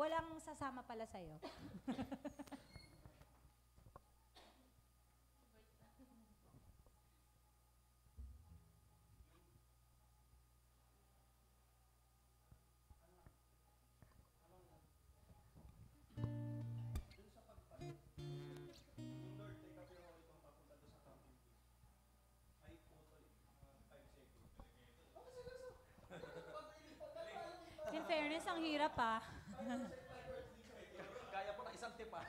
walang sasama pala sa'yo. In fairness, ang hirap ah. Kaya po na isang tip ah.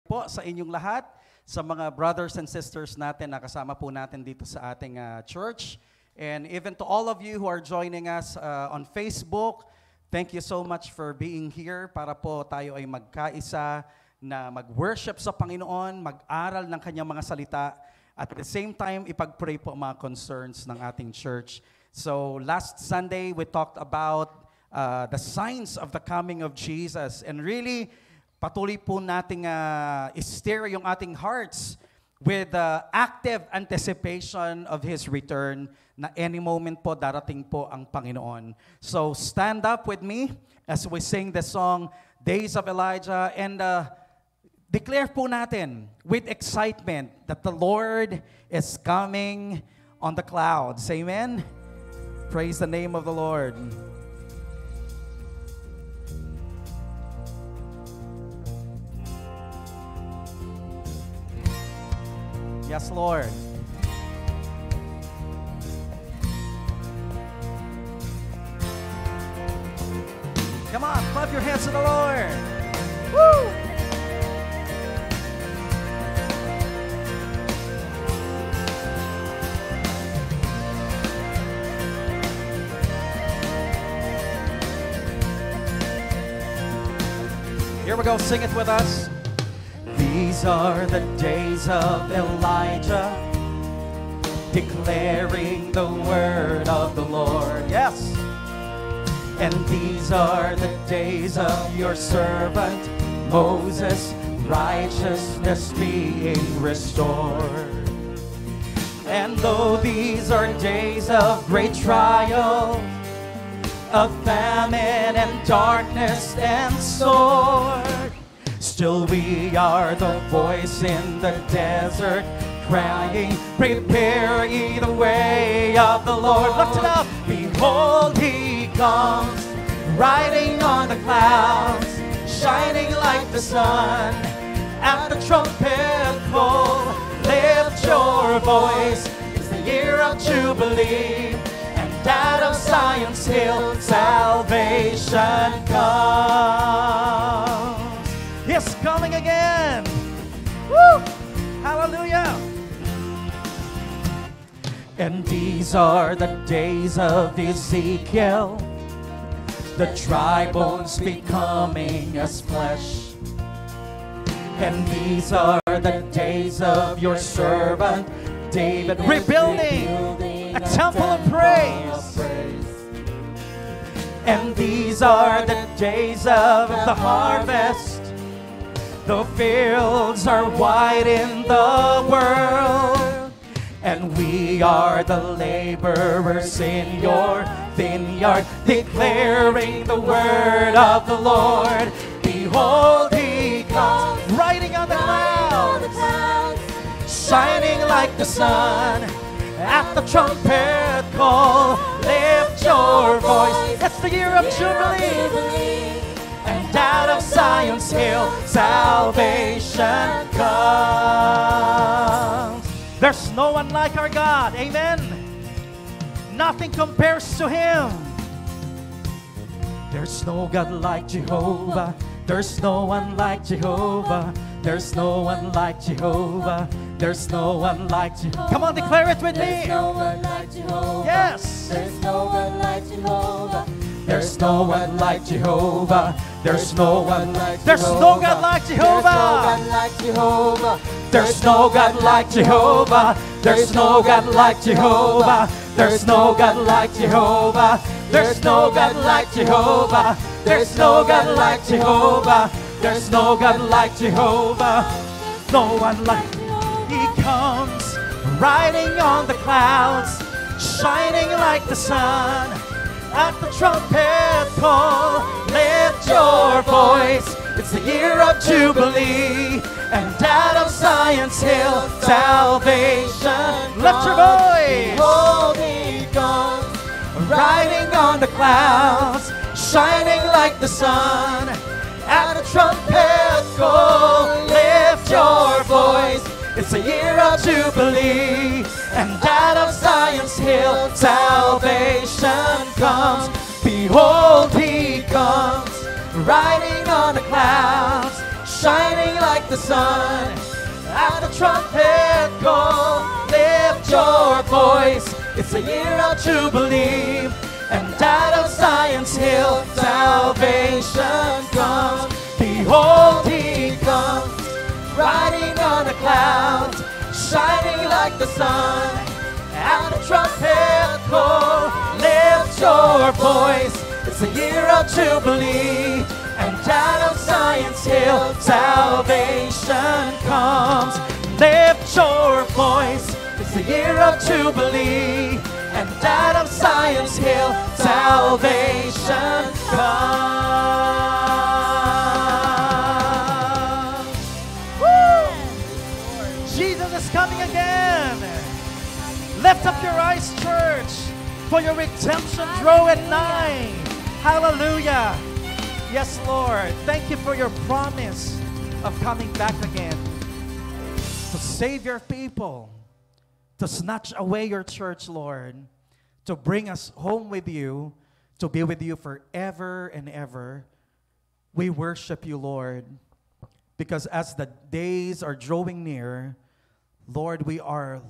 Po sa inyong lahat, sa mga brothers and sisters natin na kasama po natin dito sa ating church. And even to all of you who are joining us on Facebook, thank you so much for being here para po tayo ay magkaisa na mag-worship sa Panginoon, mag-aral ng kanyang mga salita, at the same time, ipag-pray po mga concerns ng ating church. So last Sunday, we talked about the signs of the coming of Jesus. And really, patuloy po nating i-steer yung ating hearts with active anticipation of His return, na any moment po darating po ang Panginoon. So stand up with me as we sing the song, Days of Elijah, and declare po natin with excitement that the Lord is coming on the clouds. Amen? Praise the name of the Lord. Yes, Lord. Come on, clap your hands to the Lord. Woo! Here we go, sing it with us. These are the days of Elijah, declaring the word of the Lord. Yes. And these are the days of your servant Moses, righteousness being restored. And though these are days of great trial, of famine and darkness and sword, still we are the voice in the desert, crying, prepare ye the way of the Lord. Lift it up. Behold, He comes, riding on the clouds, shining like the sun. At the trumpet call, lift your voice. It's the year of Jubilee, and out of Zion's hill, salvation comes. He's coming again. Woo! Hallelujah. And these are the days of Ezekiel, the dry bones becoming as flesh. And these are the days of your servant David, rebuilding a temple of praise. And these are the days of the harvest. The fields are wide in the world, and we are the laborers in your vineyard, declaring the word of the Lord. Behold, He comes, riding on the clouds, shining like the sun. At the trumpet call, lift your voice. It's the year of Jubilee. And out of Zion's hill, salvation comes. There's no one like our God. Amen. Nothing compares to Him. There's no God like Jehovah. There's no one like Jehovah. There's no one like Jehovah. There's no one like Jehovah. Come on, declare it with me. There's no one like Jehovah. Yes. There's no one like Jehovah. There's no one like Jehovah. There's no one like There's no God like Jehovah. There's no God like Jehovah. There's no God like Jehovah. There's no God like Jehovah. There's no God like Jehovah. There's no God like Jehovah. There's no God like Jehovah. No one like He comes riding on the clouds, shining like the sun. At the trumpet call, lift your voice. It's the year of Jubilee, and out of Zion's hill, salvation. Lift your voice. Behold, He comes, Riding on the clouds, shining like the sun. At the trumpet call, lift your voice. It's a year of Jubilee, and out of Zion's hill, salvation comes. Behold, He comes, riding on the clouds, shining like the sun. At the trumpet call, lift your voice. It's a year of Jubilee, and out of Zion's hill, salvation comes. Behold, He comes, riding on the clouds, shining like the sun. At the trumpet call, lift your voice. It's a year of Jubilee, and out of Zion's hill, salvation comes. Lift your voice. It's the year of Jubilee, and out of Zion's hill, salvation comes. Woo! Jesus is coming again. Lift up your eyes, church, for your redemption draweth nigh. Hallelujah. Yes, Lord. Thank you for your promise of coming back again to save your people, to snatch away your church, Lord, to bring us home with you, to be with you forever and ever. We worship you, Lord, because as the days are drawing near, Lord, we are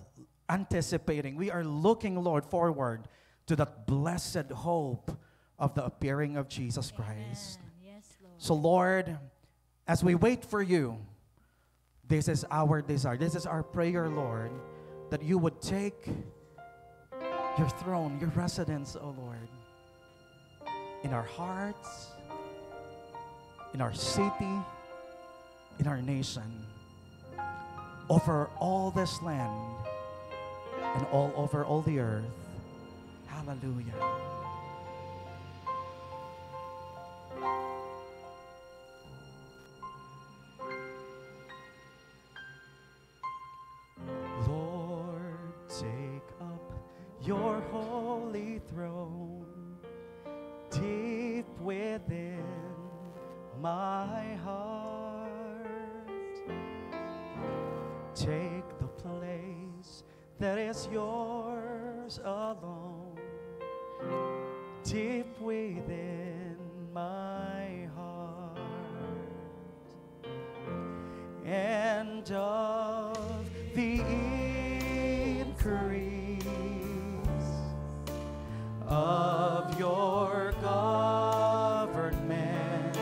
anticipating, we are looking, Lord, forward to that blessed hope of the appearing of Jesus Christ. Yes, Lord. So, Lord, as we wait for you, this is our desire, this is our prayer, Lord, that you would take your throne, your residence, oh Lord, in our hearts, in our city, in our nation, over all this land, and all over all the earth. Hallelujah. Lord, take up your holy throne deep within my heart. Take the place that is yours alone, deep within my heart, and of the increase of your government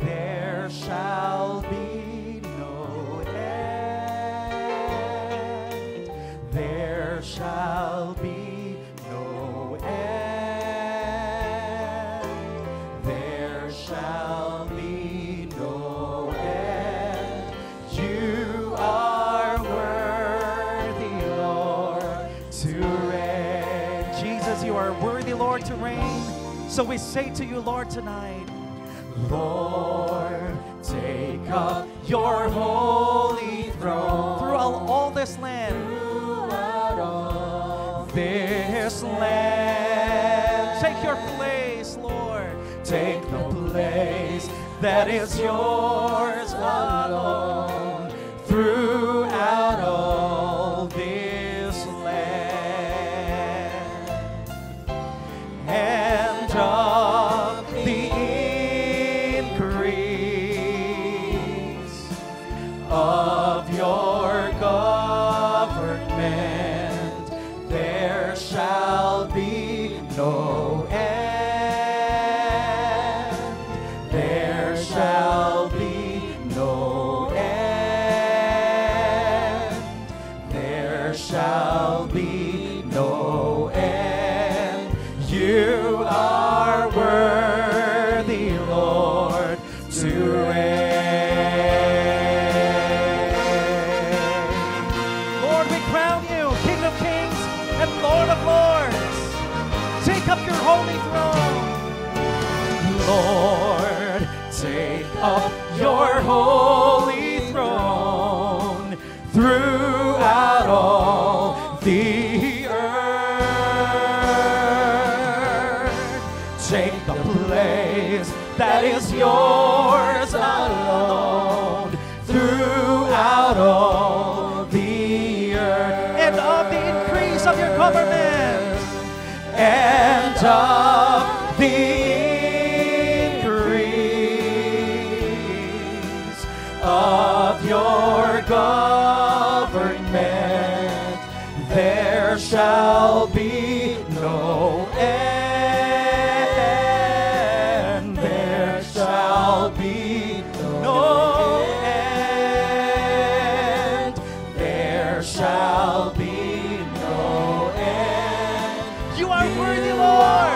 there shall be no end. There shall be no end. There shall be no end. You are worthy, Lord, to reign. Jesus, you are worthy, Lord, to reign. So we say to you, Lord, tonight, Lord, take up your holy throne throughout all this land. Throughout all this land. Take your place, Lord. Take the place that is yours alone. Throughout all this land. And of the increase of your government there shall be no end. There shall be no end. There shall be no end. You are worthy, to reign. Lord, we crown you, King of Kings and Lord of Lords. Take up your holy throne. Lord, take up your holy throne throughout all the earth. Take the place that is yours alone throughout all the earth. And of the increase of your government. And of the increase of your government, there shall be no end. There shall be no end. There shall be no end. You are worthy, Lord.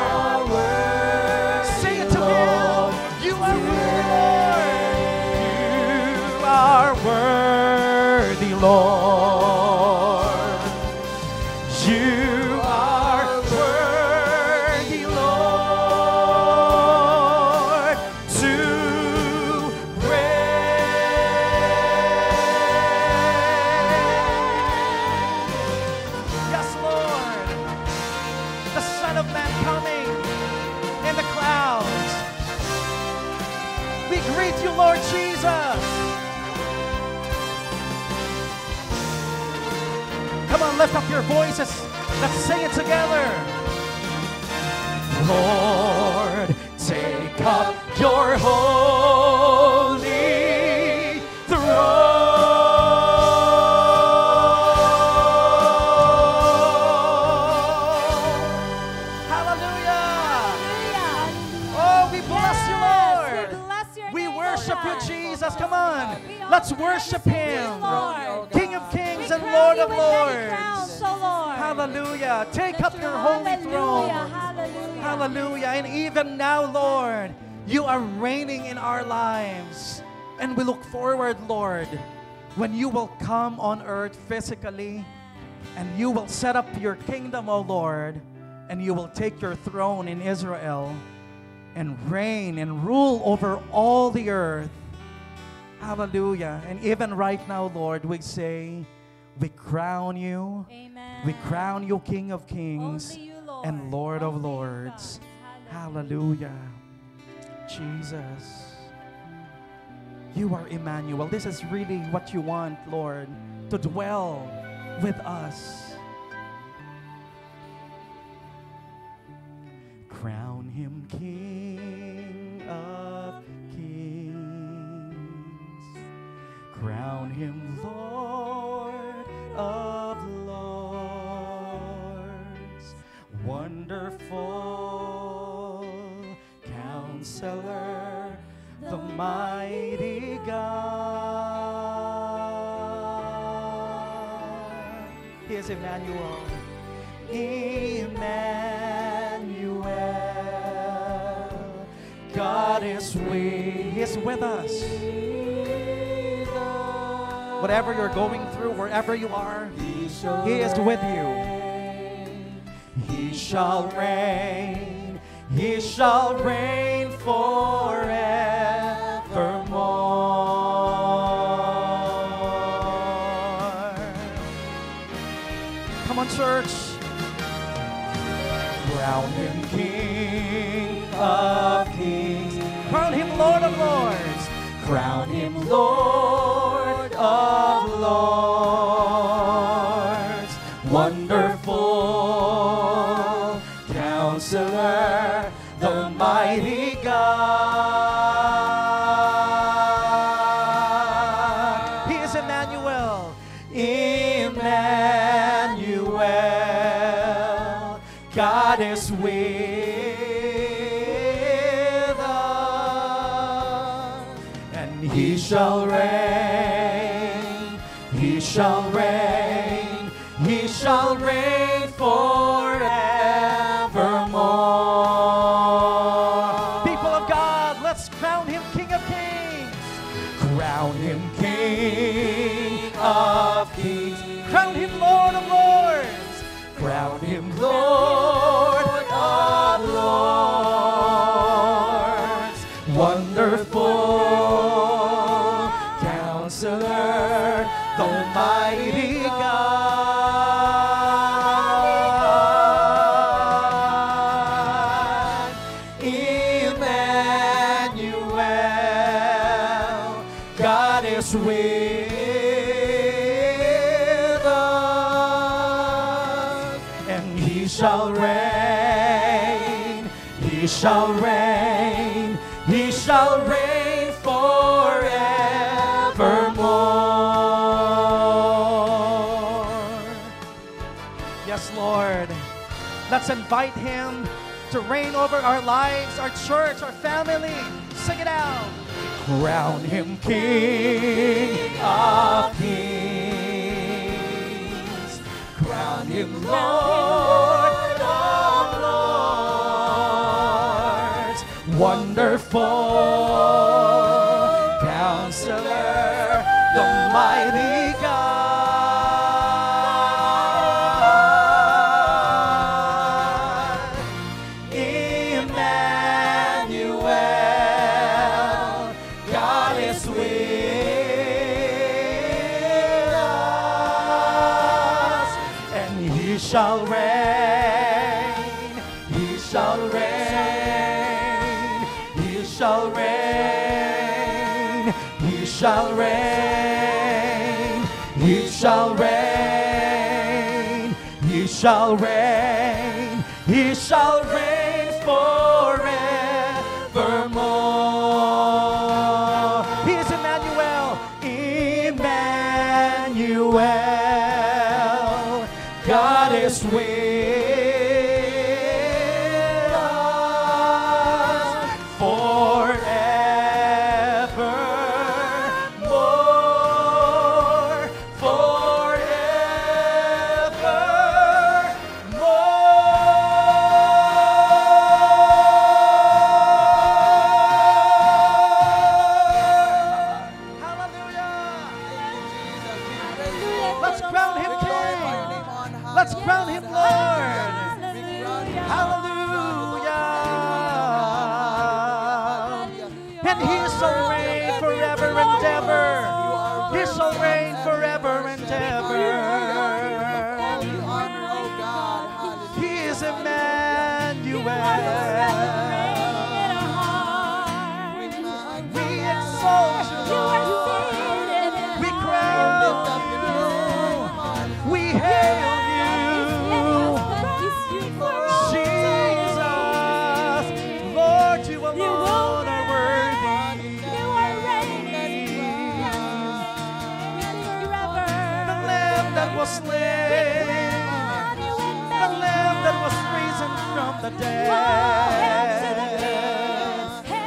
Sing it to Him. You are worthy, Lord. You are worthy, Lord. You are worthy, Lord, to reign. Yes, Lord. The Son of Man coming in the clouds. We greet you, Lord Jesus. Come on, lift up your voices. Let's sing it together. Lord, take up your holy throne. Hallelujah. Hallelujah. Oh, we bless you, Lord. Yes, we bless your We name, worship O you, God. Jesus. Come on. We honor Let's and worship magnify you, Him. Lord. King of Kings We and crown Lord you of with many Lords. crowns, O Lord. Hallelujah. Take up your holy Hallelujah, throne. hallelujah. Hallelujah. And even now, Lord, you are reigning in our lives. And we look forward, Lord, when you will come on earth physically and you will set up your kingdom, O Lord, and you will take your throne in Israel and reign and rule over all the earth. Hallelujah. And even right now, Lord, we say, we crown you. Amen. We crown you King of Kings Only you, Lord. and Lord of Only you, Lords. God. Hallelujah. Jesus. You are Emmanuel. This is really what you want, Lord, to dwell with us. Crown him King of Kings. Crown him Lord of Lords. Wonderful Counselor, the mighty God. He is Emmanuel. Emmanuel. God is He is with us. Whatever you're going through, wherever you are, He is with you. He shall reign. He shall reign forevermore. Come on, church. Crown him King of Kings. Crown him Lord of Lords. Crown him Lord of Lords. Wonderful Counselor, the mighty God. He is Emmanuel. Emmanuel. God is with us. And he shall reign. He shall reign. He shall reign forevermore. People of God, let's crown him King of Kings. Crown him King of Kings. Crown him Lord of Lords. Crown him Lord of Lords. Wonderful Counselor, the mighty God. Emmanuel, God is with us, and he shall reign, he shall reign, he shall reign forevermore. Yes, Lord. Let's invite him to reign over our lives, our church, our family. Sing it out. Crown him King of Kings. Crown him Lord of Lords. Wonderful Counselor, the mighty God. Emmanuel, God is with us, and he shall reign, he shall reign, he shall reign, he shall reign, he shall reign, he shall reign, he shall reign forevermore. He is Emmanuel. Emmanuel, God is with us forevermore, forevermore. Hallelujah. Let's crown him King. Let's crown him Lord. Hallelujah. And he shall reign forever and ever. He shall reign forever and ever. He is Emmanuel. We exalt you. We crown you. We hail you. Jesus, Lord, you alone are worthy. The Lamb that was slain, the Lamb that was risen from the dead,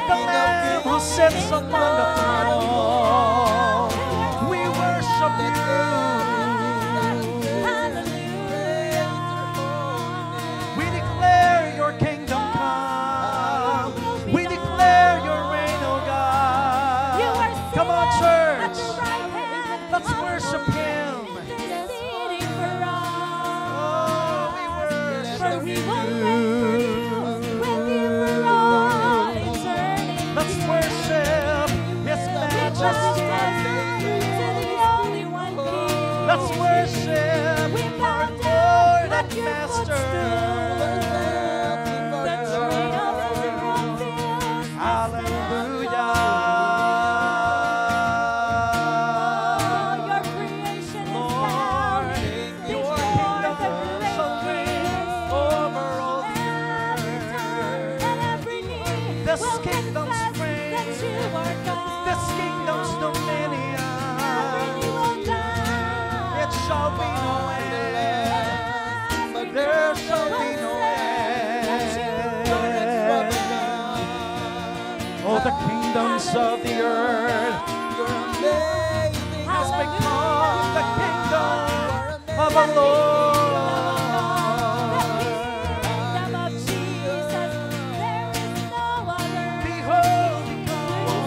the Lamb who sits upon the throne. We worship you. We declare your kingdom come. We declare your reign, oh God. Come on, church. Let's worship him. Let's worship his majesty. Let's worship our Lord and Master. Hallelujah. Lord, your kingdom shall reign over all the earth. This kingdom's reign, this kingdom's dominion, it shall be no end. There shall be no end. Oh, the kingdoms of the earth has become the kingdom of the Lord. Behold, he comes.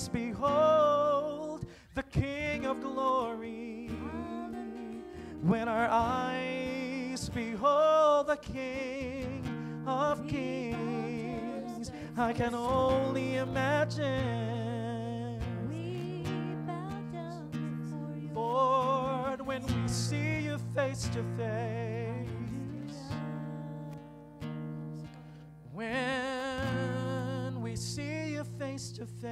behold the King of glory. When our eyes behold the King of kings, I can only imagine, We bow down before you. Lord, when we see you face to face. When we see you face to face,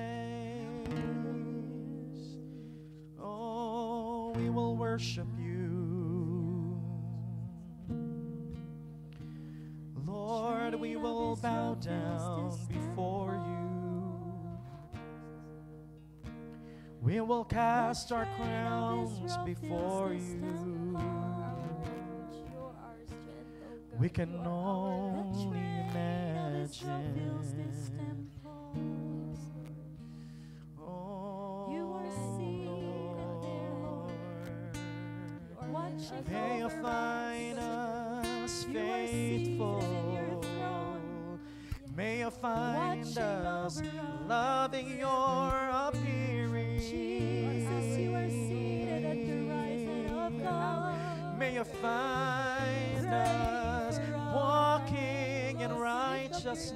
oh, we will worship you. Lord, we will bow down before you. We will cast our crowns before you. We can only imagine. Oh, You are seated there, Lord, watching may you over find us. us You are seated in your faithful. throne, May you find watching us over us. loving your appearing. Jesus, you are seated at the right hand of God. May you find us walking in righteousness.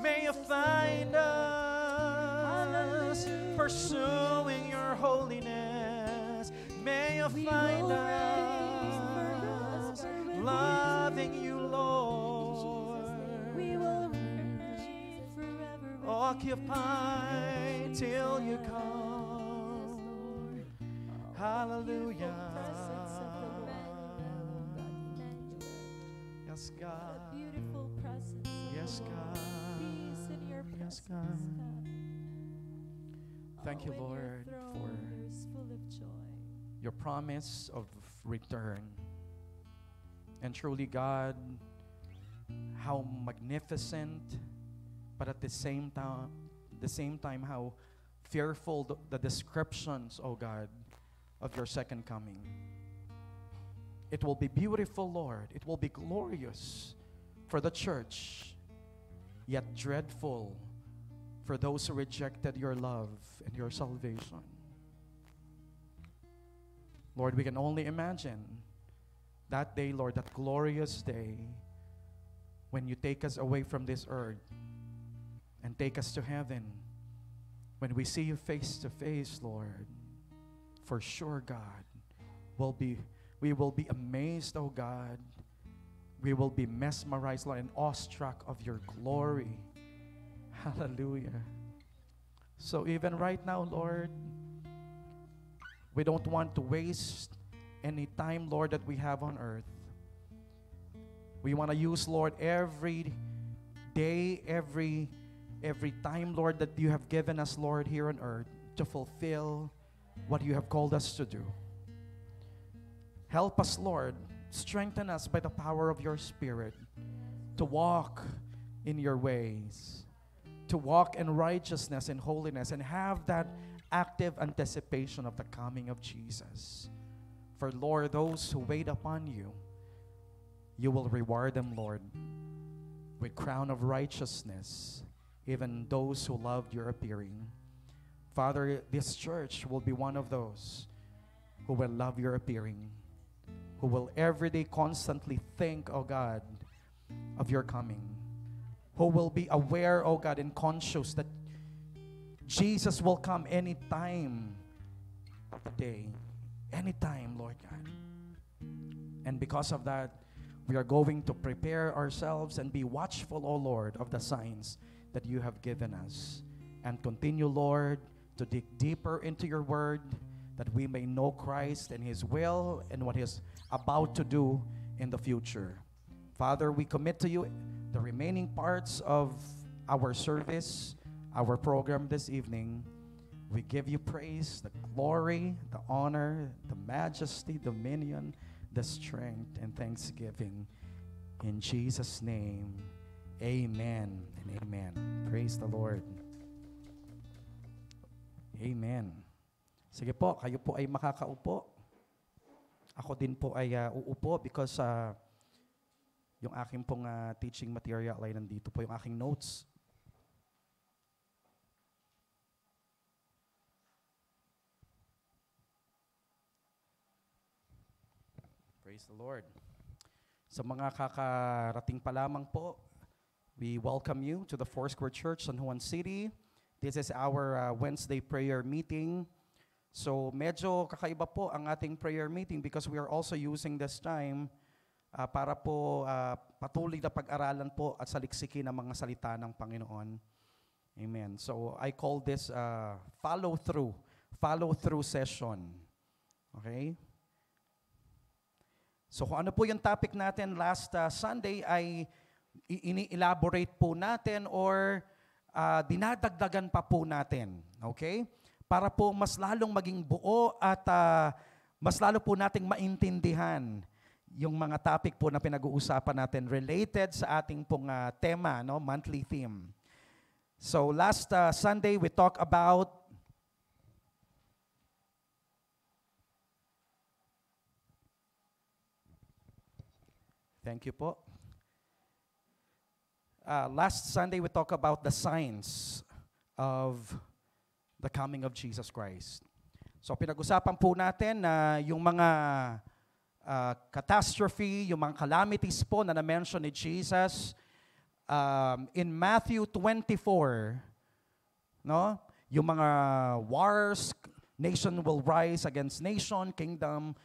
May you find us pursuing your holiness. May you find us loving you, Lord. We will worship forever. Occupy till you come. Hallelujah. Yes, God. Beautiful presence. Yes, God. Peace in your Yes, presence. God. Thank you, In your Lord, throne for is full of joy. your promise of return. And truly, God, how magnificent, but at the same time, how fearful the descriptions, oh God, of your second coming. It will be beautiful, Lord. It will be glorious for the church, yet dreadful for those who rejected your love and your salvation. Lord, we can only imagine that day, Lord, that glorious day when you take us away from this earth and take us to heaven. When we see you face to face, Lord, for sure, God, we will be amazed, oh God. We will be mesmerized, Lord, and awestruck of your glory. Hallelujah. So even right now, Lord, we don't want to waste any time, Lord, that we have on earth. We want to use, Lord, every day, every time, Lord, that you have given us, Lord, here on earth to fulfill what you have called us to do. Help us, Lord. Strengthen us by the power of your Spirit to walk in your ways, to walk in righteousness and holiness, and have that active anticipation of the coming of Jesus. For, Lord, those who wait upon you, you will reward them, Lord, with crown of righteousness, even those who loved your appearing. Father, this church will be one of those who will love your appearing, who will every day constantly think, oh God, of your coming, who will be aware, oh God, and conscious that Jesus will come any time of the day, anytime, Lord God. And because of that, we are going to prepare ourselves and be watchful, O Lord, of the signs that you have given us. And continue, Lord, to dig deeper into your word, that we may know Christ and his will and what he is about to do in the future. Father, we commit to you the remaining parts of our service, our program this evening. We give you praise, the glory, the honor, the majesty, dominion, the strength, and thanksgiving. In Jesus' name, amen and amen. Praise the Lord. Amen. Sige po, kayo po ay makakaupo. Ako din po ay uupo because yung aking pong teaching material ay nandito po, yung aking notes. Praise the Lord. Sa mga kakarating pa lamang po, we welcome you to the Foursquare Church, San Juan City. This is our Wednesday prayer meeting. So medyo kakaiba po ang ating prayer meeting because we are also using this time para po patuloy na pag-aralan po at saliksikin ang mga salita ng Panginoon. Amen. So I call this follow-through session. Okay? So kung ano po yung topic natin last Sunday ay ini-elaborate po natin or dinadagdagan pa po natin. Okay? Para po mas lalong maging buo at mas lalo po nating maintindihan yung mga topic po na pinag-uusapan natin related sa ating pong tema, no, monthly theme. So last Sunday we talked about Thank you po. Last Sunday, we talked about the signs of the coming of Jesus Christ. So pinag-usapan po natin na yung mga catastrophe, yung mga calamities po na na-mention ni Jesus in Matthew 24, no? Yung mga wars, nation will rise against nation, kingdom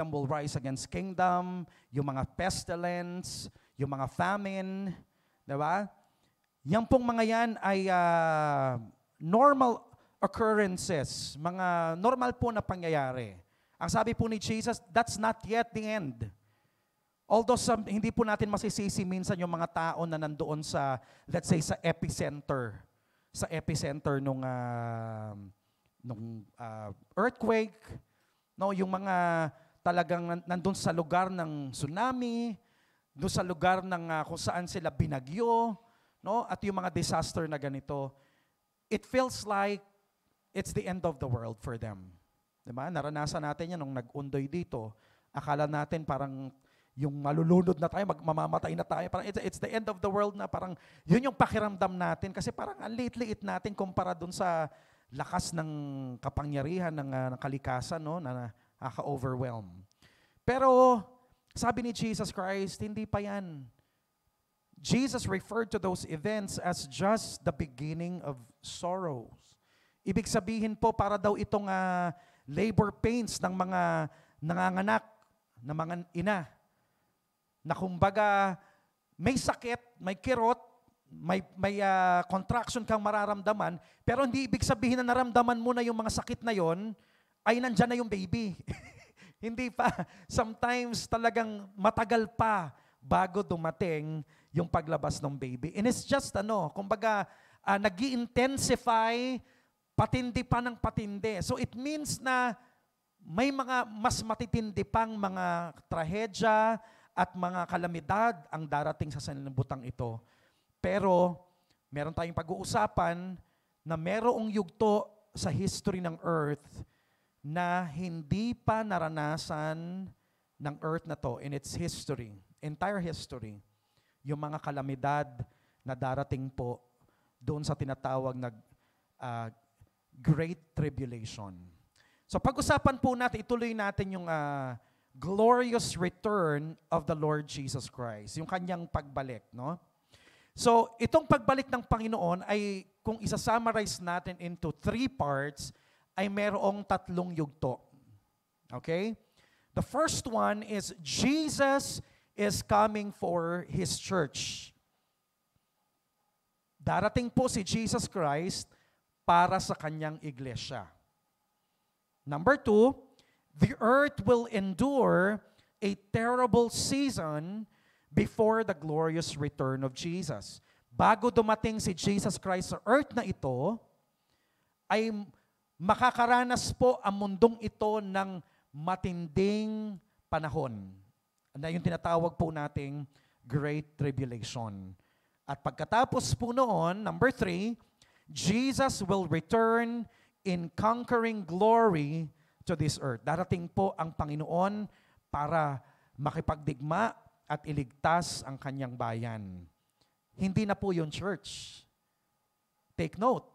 will rise against kingdom, yung mga pestilence, yung mga famine, diba? Yan pong mga yan ay normal occurrences, mga normal po na pangyayari. Ang sabi po ni Jesus, that's not yet the end. Although hindi po natin masisisi minsan yung mga tao na nandoon sa, let's say, sa epicenter nung earthquake, no, yung mga talagang nandun sa lugar ng tsunami, doon sa lugar ng kung saan sila binagyo, no, at yung mga disaster na ganito, it feels like it's the end of the world for them. Diba? Naranasan natin yan nung nag-undoy dito. Akala natin parang yung malulunod na tayo, mamamatay na tayo. Parang it's the end of the world na parang yun yung pakiramdam natin kasi parang ang liit-liit natin kumpara dun sa lakas ng kapangyarihan ng kalikasan, no, na nakaka-overwhelm. Pero sabi ni Jesus Christ, hindi pa yan. Jesus referred to those events as just the beginning of sorrows. Ibig sabihin po para daw itong labor pains ng mga nanganganak na mga ina na kumbaga may sakit, may kirot, may contraction kang mararamdaman, pero hindi ibig sabihin na naramdaman mo na yung mga sakit na yon ay nandyan na yung baby. Hindi pa. Sometimes talagang matagal pa bago dumating yung paglabas ng baby. And it's just kumbaga nag-i-intensify, patindi pa ng patindi. So it means na may mga mas matitindi pang mga trahedya at mga kalamidad ang darating sa sanlibutan ito. Pero, meron tayong pag-uusapan na merong yugto sa history ng earth na hindi pa naranasan ng earth na to in its history, entire history, yung mga kalamidad na darating po doon sa tinatawag na Great Tribulation. So pag-usapan po natin, ituloy natin yung glorious return of the Lord Jesus Christ, yung kanyang pagbalik, no? So, itong pagbalik ng Panginoon ay, kung isa-summarize natin into 3 parts, ay merong 3 yugto. Okay? The first one is, Jesus is coming for His church. Darating po si Jesus Christ para sa kanyang iglesia. Number 2, the earth will endure a terrible season before the glorious return of Jesus. Bago dumating si Jesus Christ sa earth na ito, ay makakaranas po ang mundong ito ng matinding panahon. Na yung tinatawag po nating Great Tribulation. At pagkatapos po noon, number 3, Jesus will return in conquering glory to this earth. Darating po ang Panginoon para makipagdigma at iligtas ang kanyang bayan. Hindi na po yung church. Take note.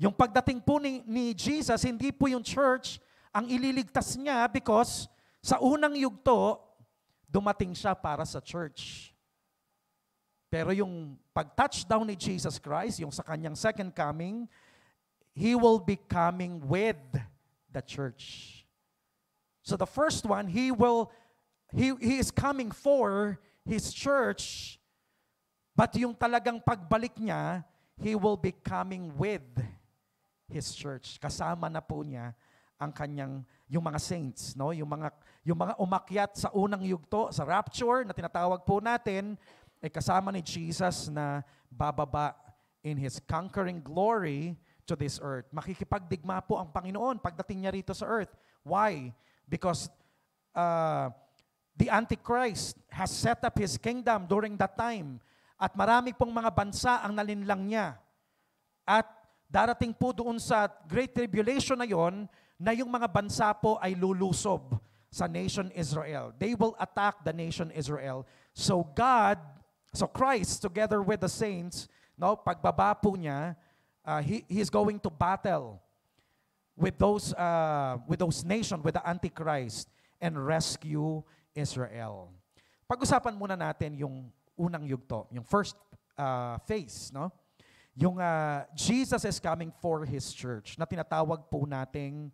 Yung pagdating po ni Jesus, hindi po yung church ang ililigtas niya because Sa unang yugto, dumating siya para sa church. Pero yung pag-touchdown ni Jesus Christ, yung sa kanyang second coming, He will be coming with the church. So the first one, He is coming for His church, but yung talagang pagbalik niya, He will be coming with His church. Kasama na po niya ang kanyang, yung mga saints, no? Yung mga umakyat sa unang yugto, sa rapture na tinatawag po natin, ay kasama ni Jesus na bababa in His conquering glory to this earth. Makikipagdigma po ang Panginoon pagdating niya rito sa earth. Why? Because the Antichrist has set up his kingdom during that time. At marami pong mga bansa ang nalinlang niya. At darating po doon sa Great Tribulation na yon, na yung mga bansa po ay lulusob sa nation Israel. They will attack the nation Israel. So Christ, together with the saints, no, pagbaba po niya, he is going to battle with those nations, with the Antichrist, and rescue Israel. Pag-usapan muna natin yung unang yugto, yung first phase, no? Yung Jesus is coming for His church, na tinatawag po nating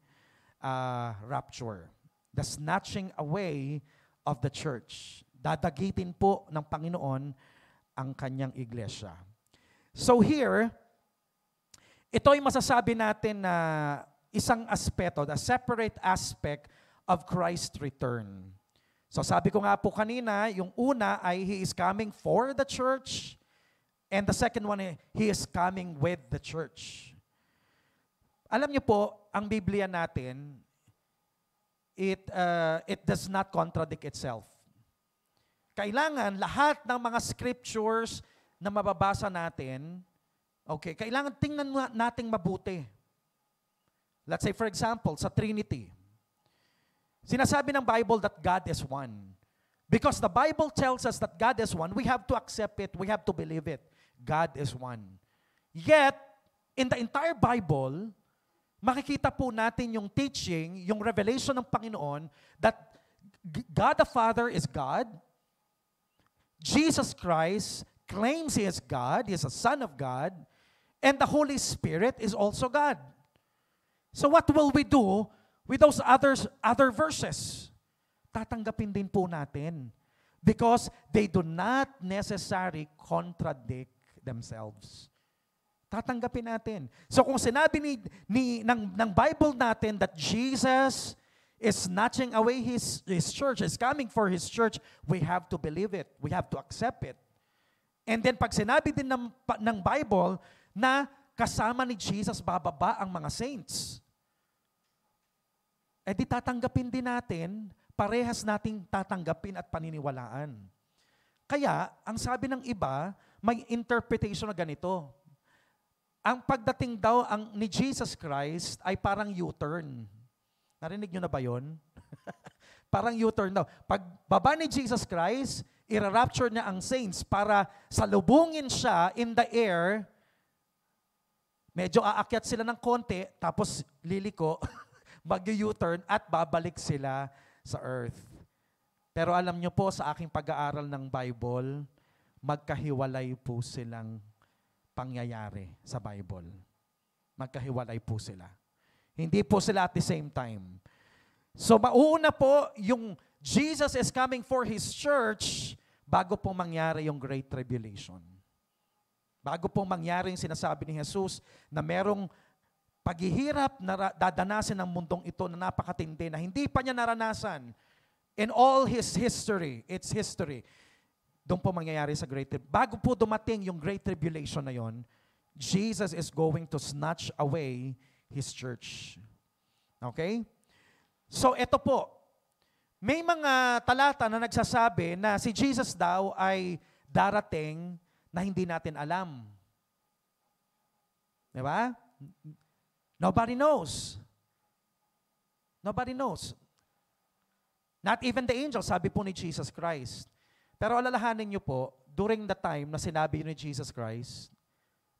rapture. The snatching away of the church. Dadagitin po ng Panginoon ang kanyang iglesia. So here, ito ay masasabi natin na isang aspeto, the separate aspect of Christ's return. So sabi ko nga po kanina, yung una ay He is coming for the church, and the second one, He is coming with the church. Alam niyo po, ang Biblia natin, it does not contradict itself. Kailangan lahat ng mga scriptures na mababasa natin, okay, kailangan tingnan nating mabuti. Let's say for example, sa Trinity. Sinasabi ng Bible that God is one. Because the Bible tells us that God is one, we have to accept it, we have to believe it. God is one. Yet, in the entire Bible, makikita po natin yung teaching, yung revelation ng Panginoon that God the Father is God. Jesus Christ claims He is God, He is a Son of God, and the Holy Spirit is also God. So what will we do with those other verses? Tatanggapin din po natin because they do not necessarily contradict themselves. Tatanggapin natin. So kung sinabi ng Bible natin that Jesus is snatching away His church, is coming for His church, we have to believe it. We have to accept it. And then pag sinabi din ng Bible na kasama ni Jesus bababa ang mga saints, di tatanggapin din natin, parehas nating tatanggapin at paniniwalaan. Kaya, ang sabi ng iba, may interpretation na ganito. Ang pagdating daw ni Jesus Christ ay parang U-turn. Narinig nyo na ba yun? Parang U-turn daw. Pag baba ni Jesus Christ, ira-rapture niya ang saints para salubungin siya in the air. Medyo aakyat sila ng konti, tapos liliko, mag-U-turn at babalik sila sa earth. Pero alam nyo po, sa aking pag-aaral ng Bible, magkahiwalay po silang pangyayari sa Bible. Magkahiwalay po sila. Hindi po sila at the same time. So mauuna po yung Jesus is coming for His church bago po mangyari yung Great Tribulation. Bago po mangyari yung sinasabi ni Jesus na merong paghihirap na dadanasin ng mundong ito na napakatindi na hindi pa niya naranasan in all His history. It's history. Doon po mangyayari sa Great Tribulation. Bago po dumating yung Great Tribulation na yon, Jesus is going to snatch away His church. Okay? So ito po, may mga talata na nagsasabi na si Jesus daw ay darating na hindi natin alam. Di ba? Nobody knows. Nobody knows. Not even the angels, sabi po ni Jesus Christ. Pero alalahanin niyo po, during the time na sinabi ni Jesus Christ,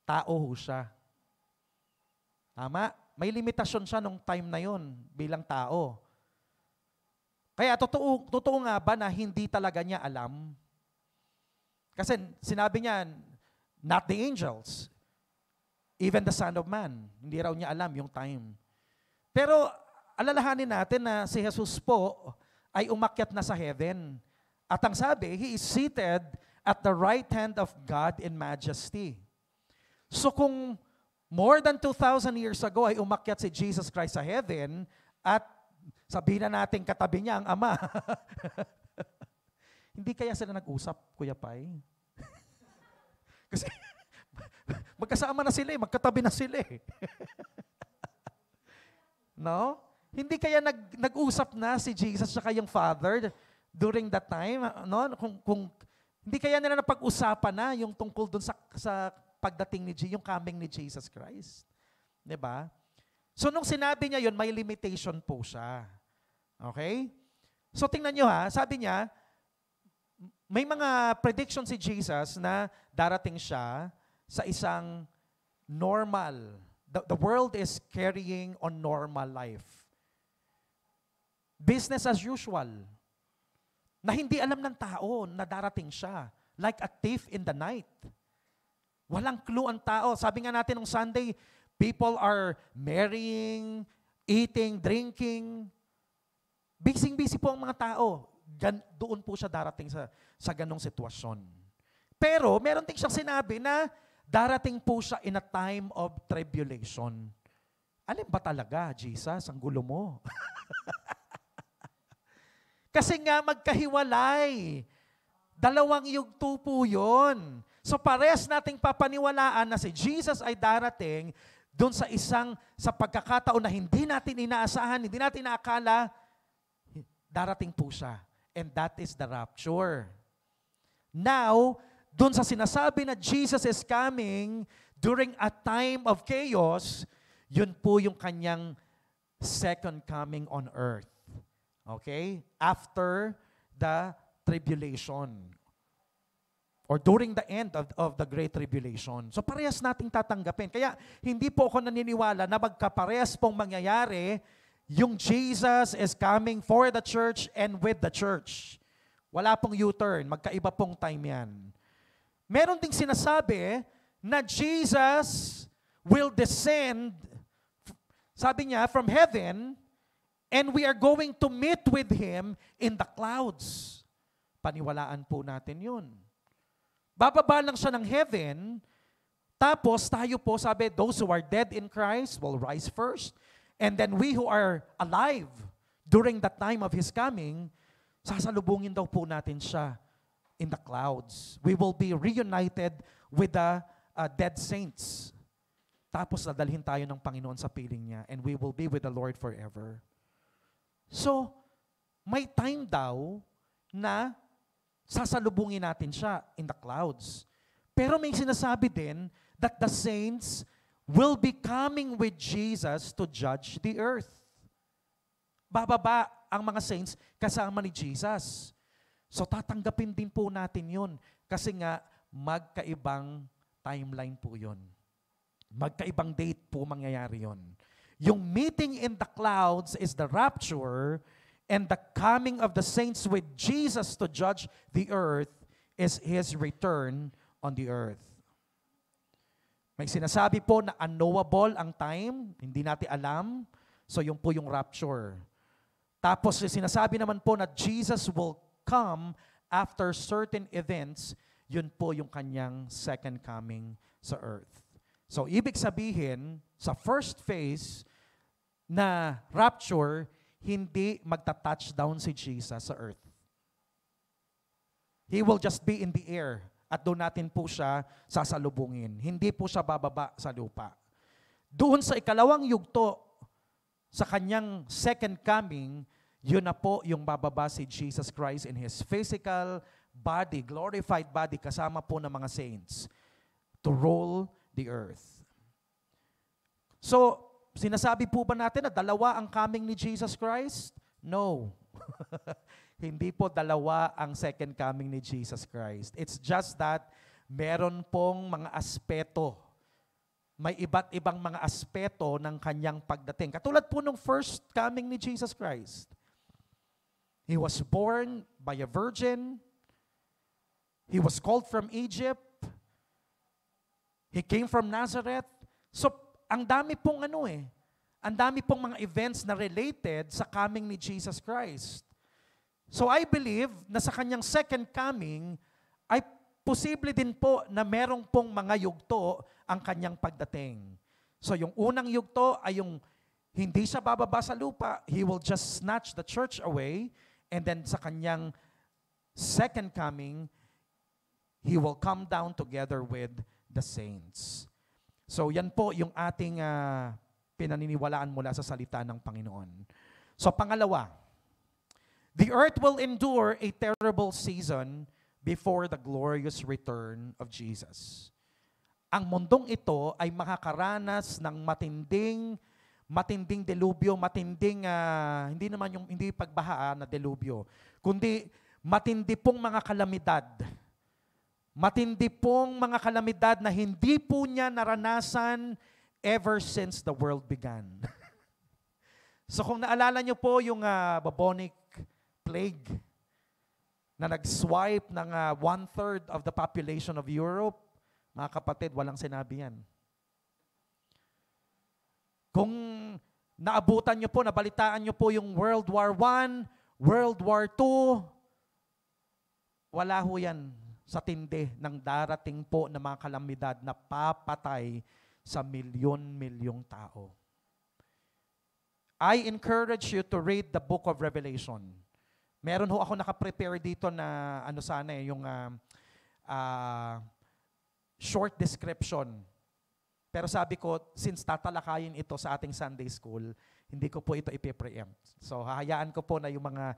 tao ho siya. Tama? May limitasyon siya nung time na yon bilang tao. Kaya totoo nga ba na hindi talaga niya alam? Kasi sinabi niya, not the angels, even the Son of Man. Hindi raw niya alam yung time. Pero alalahanin natin na si Jesus po ay umakyat na sa heaven. At ang sabi, He is seated at the right hand of God in majesty. So kung more than 2,000 years ago ay umakyat si Jesus Christ sa heaven at sabihin na natin katabi niya ang Ama, hindi kaya sila nag-usap, Kuya Pai? Kasi magkasama na sila magkatabi na sila No? Hindi kaya nag-usap na si Jesus at yung Father during that time, no? Kung hindi kaya nila napag-usapan na yung tungkol dun sa pagdating ni yung coming ni Jesus Christ. 'Di ba? So nung sinabi niya yun, may limitation po siya. Okay? So tingnan niyo sabi niya, may mga prediction si Jesus na darating siya sa isang normal. The world is carrying on normal life. Business as usual. Na hindi alam ng tao na darating siya. Like a thief in the night. Walang clue ang tao. Sabi nga natin nung Sunday, people are marrying, eating, drinking. Busy-busy po ang mga tao. Doon po siya darating sa ganong sitwasyon. Pero meron din siyang sinabi na darating po siya in a time of tribulation. Alin ba talaga, Jesus? Ang gulo mo. Kasi nga magkahiwalay. Dalawang yugto po yun. So parehas nating papaniwalaan na si Jesus ay darating doon sa pagkakataon na hindi natin inaasahan, hindi natin inaakala, darating po siya. And that is the rapture. Now, doon sa sinasabi na Jesus is coming during a time of chaos, yun po yung kanyang second coming on earth. Okay? After the tribulation. Or during the end of the Great Tribulation. So parehas nating tatanggapin. Kaya hindi po ako naniniwala na magkaparehas pong mangyayari yung Jesus is coming for the church and with the church. Wala pong U-turn. Magkaiba pong time yan. Meron ding sinasabi na Jesus will descend, sabi niya, from heaven, and we are going to meet with Him in the clouds. Paniwalaan po natin yun. Bababa lang siya ng heaven, tapos tayo po, sabi, those who are dead in Christ will rise first, and then we who are alive during the time of His coming, sasalubungin daw po natin siya in the clouds. We will be reunited with the dead saints. Tapos dadalhin tayo ng Panginoon sa piling niya, and we will be with the Lord forever. So, may time daw na sasalubungin natin siya in the clouds. Pero may sinasabi din that the saints will be coming with Jesus to judge the earth. Bababa ang mga saints kasama ni Jesus. So tatanggapin din po natin yun. Kasi nga, magkaibang timeline po yun. Magkaibang date po mangyayari yun. Yung meeting in the clouds is the rapture, and the coming of the saints with Jesus to judge the earth is His return on the earth. May sinasabi po na unknowable ang time, hindi natin alam, so yun po yung rapture. Tapos sinasabi naman po na Jesus will come after certain events, yun po yung kanyang second coming sa earth. So ibig sabihin, sa first phase na rapture, hindi magta-touchdown si Jesus sa earth. He will just be in the air at doon natin po siya sasalubungin. Hindi po siya bababa sa lupa. Doon sa ikalawang yugto, sa kanyang second coming, yun na po yung bababa si Jesus Christ in His physical body, glorified body, kasama po ng mga saints to rule the earth. So, sinasabi po ba natin na dalawa ang coming ni Jesus Christ? No. Hindi po dalawa ang second coming ni Jesus Christ. It's just that meron pong mga aspeto. May iba't ibang mga aspeto ng kanyang pagdating. Katulad po nung first coming ni Jesus Christ. He was born by a virgin. He was called from Egypt. He came from Nazareth. So, ang dami pong ang dami pong mga events na related sa coming ni Jesus Christ. So, I believe na sa kanyang second coming, ay posible din po na merong pong mga yugto ang kanyang pagdating. So, yung unang yugto ay yung hindi siya bababa sa lupa. He will just snatch the church away. And then sa kanyang second coming, He will come down together with the saints. So yan po yung ating pinaniniwalaan mula sa salita ng Panginoon. So pangalawa, the earth will endure a terrible season before the glorious return of Jesus. Ang mundong ito ay makakaranas ng matinding delubyo, hindi pagbaha na delubyo, kundi matindi pong mga kalamidad. Matindi pong mga kalamidad na hindi po niya naranasan ever since the world began. So kung naalala niyo po yung bubonic plague na nag-swipe ng 1/3 of the population of Europe, mga kapatid, walang sinabi yan. Kung naabutan niyo po, nabalitaan niyo po yung World War I, World War II, wala ho yan sa tindi ng darating po na mga kalamidad na papatay sa milyon-milyong tao. I encourage you to read the book of Revelation. Meron ho ako nakaprepare dito na yung short description. Pero sabi ko, since tatalakayin ito sa ating Sunday school, hindi ko po ito ipipreempt. So hahayaan ko po na yung mga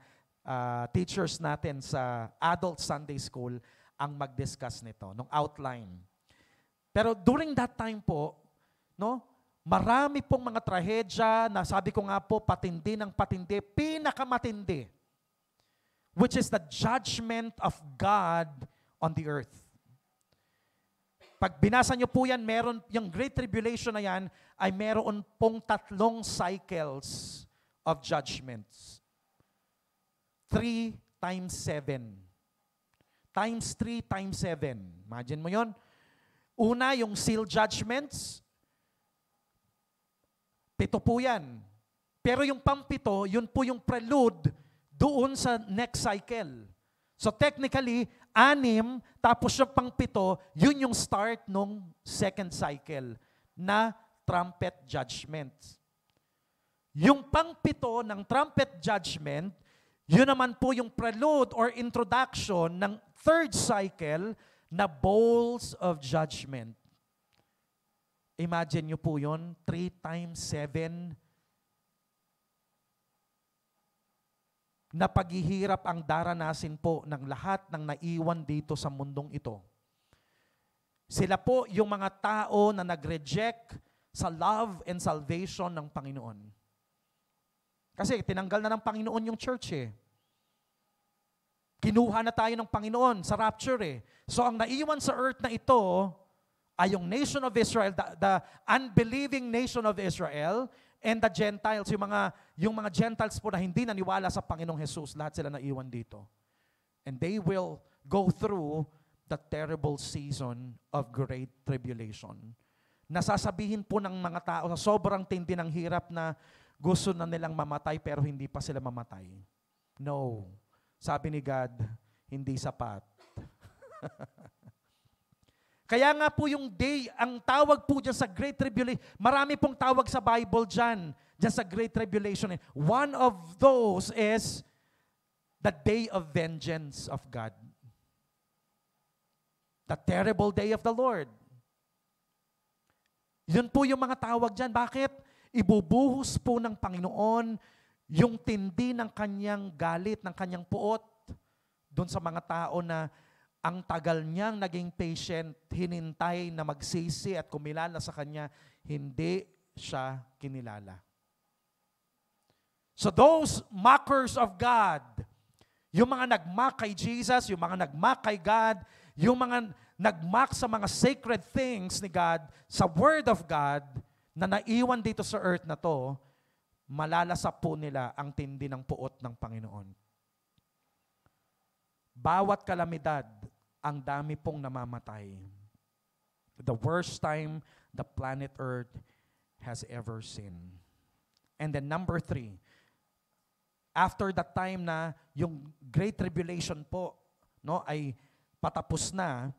teachers natin sa adult Sunday school ang mag-discuss nito, nung outline. Pero during that time po, marami pong mga trahedya na sabi ko nga po, patindi ng patindi, pinakamatindi, which is the judgment of God on the earth. Pag binasa nyo po yan, meron, yung Great Tribulation na yan, ay meron pong 3 cycles of judgments. 3 times 7. Times 3 times 7. Imagine mo yon. Una, yung seal judgments. 7 po yan. Pero yung pang-7, yun po yung prelude doon sa next cycle. So technically, 6, tapos yung pang-7, yun yung start nung second cycle na trumpet judgment. Yung pang-7 ng trumpet judgment, yun naman po yung prelude or introduction ng third cycle na bowls of judgment. Imagine nyo po yun, 3 times 7 na paghihirap ang daranasin po ng lahat ng naiwan dito sa mundong ito. Sila po yung mga tao na nag-reject sa love and salvation ng Panginoon. Kasi tinanggal na ng Panginoon yung church Kinuha na tayo ng Panginoon sa rapture So ang naiwan sa earth na ito ay yung nation of Israel, the unbelieving nation of Israel, and the Gentiles, yung mga Gentiles po na hindi naniwala sa Panginoong Jesus, lahat sila naiwan dito. And they will go through the terrible season of great tribulation. Nasasabihin po ng mga tao sa sobrang tindi ng hirap na gusto na nilang mamatay pero hindi pa sila mamatay. No. Sabi ni God, hindi sapat. Kaya nga po yung day, ang tawag po dyan sa Great Tribulation, marami pong tawag sa Bible dyan sa Great Tribulation. One of those is the day of vengeance of God. The terrible day of the Lord. Yun po yung mga tawag dyan. Bakit? Ibubuhos po ng Panginoon yung tindi ng kanyang galit, ng kanyang puot doon sa mga tao na ang tagal niyang naging patient, hinintay na magsisi at kumilala sa kanya, hindi siya kinilala. So those mockers of God, yung mga nagmock kay Jesus, yung mga nagmock kay God, yung mga nagmock sa mga sacred things ni God, sa Word of God, na naiwan dito sa earth na to, malalasap po nila ang tindi ng puot ng Panginoon. bawat kalamidad, ang dami pong namamatay. The worst time the planet Earth has ever seen. And then number 3, after that time na yung Great Tribulation po, no, ay patapos na,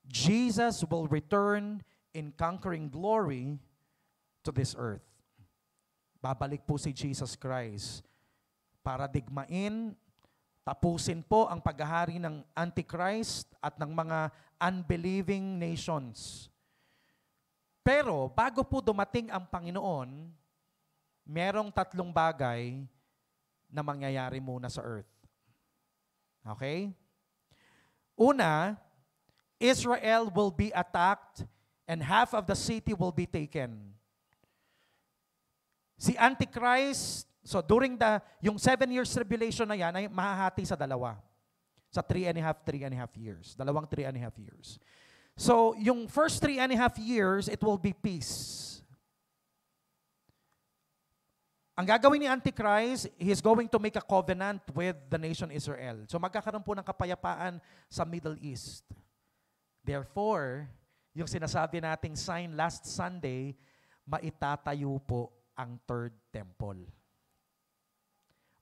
Jesus will return in conquering glory to this earth. Babalik po si Jesus Christ para digmain, tapusin po ang paghahari ng Antichrist at ng mga unbelieving nations. Pero bago po dumating ang Panginoon, merong 3 bagay na mangyayari muna sa earth. Okay? Una, Israel will be attacked and half of the city will be taken. Si Antichrist, so during yung 7 years tribulation na yan, ay mahahati sa dalawa. Sa 3.5 years. Dalawang 3.5 years. So, yung first 3.5 years, it will be peace. Ang gagawin ni Antichrist, he is going to make a covenant with the nation Israel. So magkakaroon po ng kapayapaan sa Middle East. Therefore, yung sinasabi nating sign last Sunday, maitatayo po ang third temple.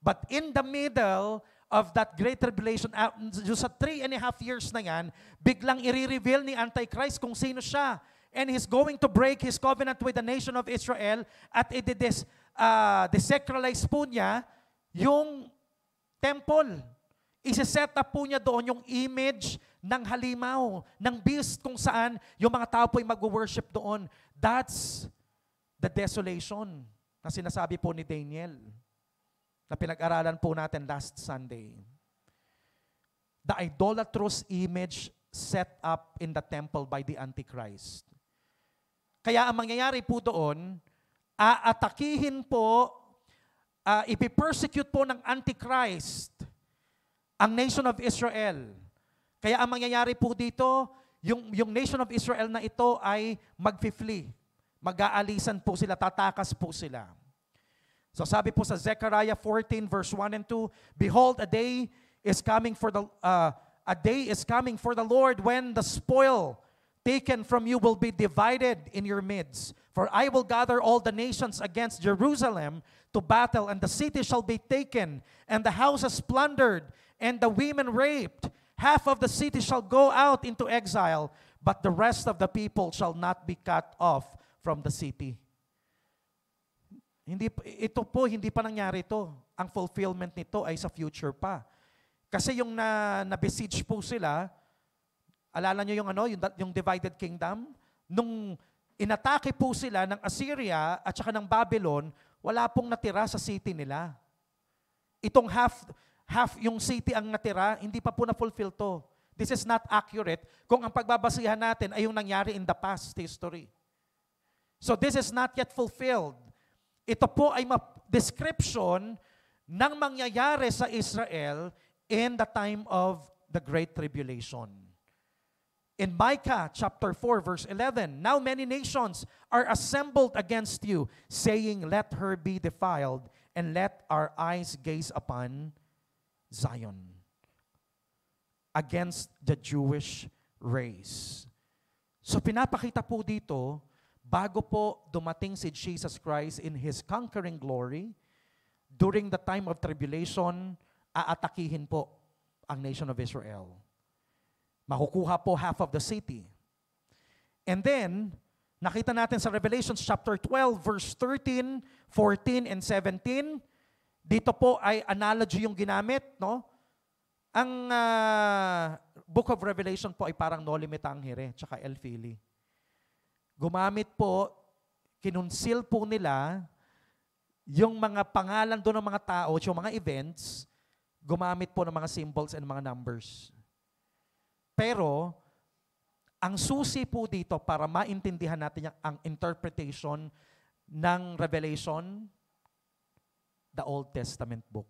But in the middle of that great tribulation, sa 3.5 years na yan, biglang i-reveal ni Antichrist kung sino siya. And he's going to break his covenant with the nation of Israel at desacralize po niya yung temple. Isa-set up po niya doon yung image ng halimaw, ng beast kung saan yung mga tao po ay mag-worship doon. That's the desolation na sinasabi po ni Daniel na pinag-aralan po natin last Sunday. The idolatrous image set up in the temple by the Antichrist. Kaya ang mangyayari po doon, aatakihin po, ipipersecute po ng Antichrist ang nation of Israel. Kaya ang mangyayari po dito, yung nation of Israel na ito ay mag-flee. Mag-aalisan po sila, tatakas po sila. So sabi po sa Zechariah 14 verse 1 and 2, Behold, a day is coming for the Lord when the spoil taken from you will be divided in your midst. For I will gather all the nations against Jerusalem to battle, and the city shall be taken, and the houses plundered, and the women raped. Half of the city shall go out into exile, but the rest of the people shall not be cut off from the city. Hindi pa nangyari ito. Ang fulfillment nito ay sa future pa. Kasi yung na-besiege po sila, alala nyo yung divided kingdom? Nung inatake po sila ng Assyria at saka ng Babylon, wala pong natira sa city nila. Itong half yung city ang natira, hindi pa po na-fulfill to. This is not accurate kung ang pagbabasihan natin ay yung nangyari in the past history. So this is not yet fulfilled. Ito po ay description ng mangyayari sa Israel in the time of the Great Tribulation. In Micah chapter 4 verse 11, Now many nations are assembled against you, saying, Let her be defiled, and let our eyes gaze upon Zion. Against the Jewish race. So pinapakita po dito, bago po dumating si Jesus Christ in His conquering glory, during the time of tribulation, aatakihin po ang nation of Israel. Makukuha po half of the city. And then, nakita natin sa Revelation chapter 12, verse 13, 14, and 17, dito po ay analogy yung ginamit, no? Ang Book of Revelation po ay parang Noli Me Tangere, tsaka El Fili. Gumamit po, kinunsil po nila yung mga pangalan doon ng mga tao, yung mga events, gumamit po ng mga symbols and mga numbers. Pero, ang susi po dito para maintindihan natin ang interpretation ng Revelation, the Old Testament book.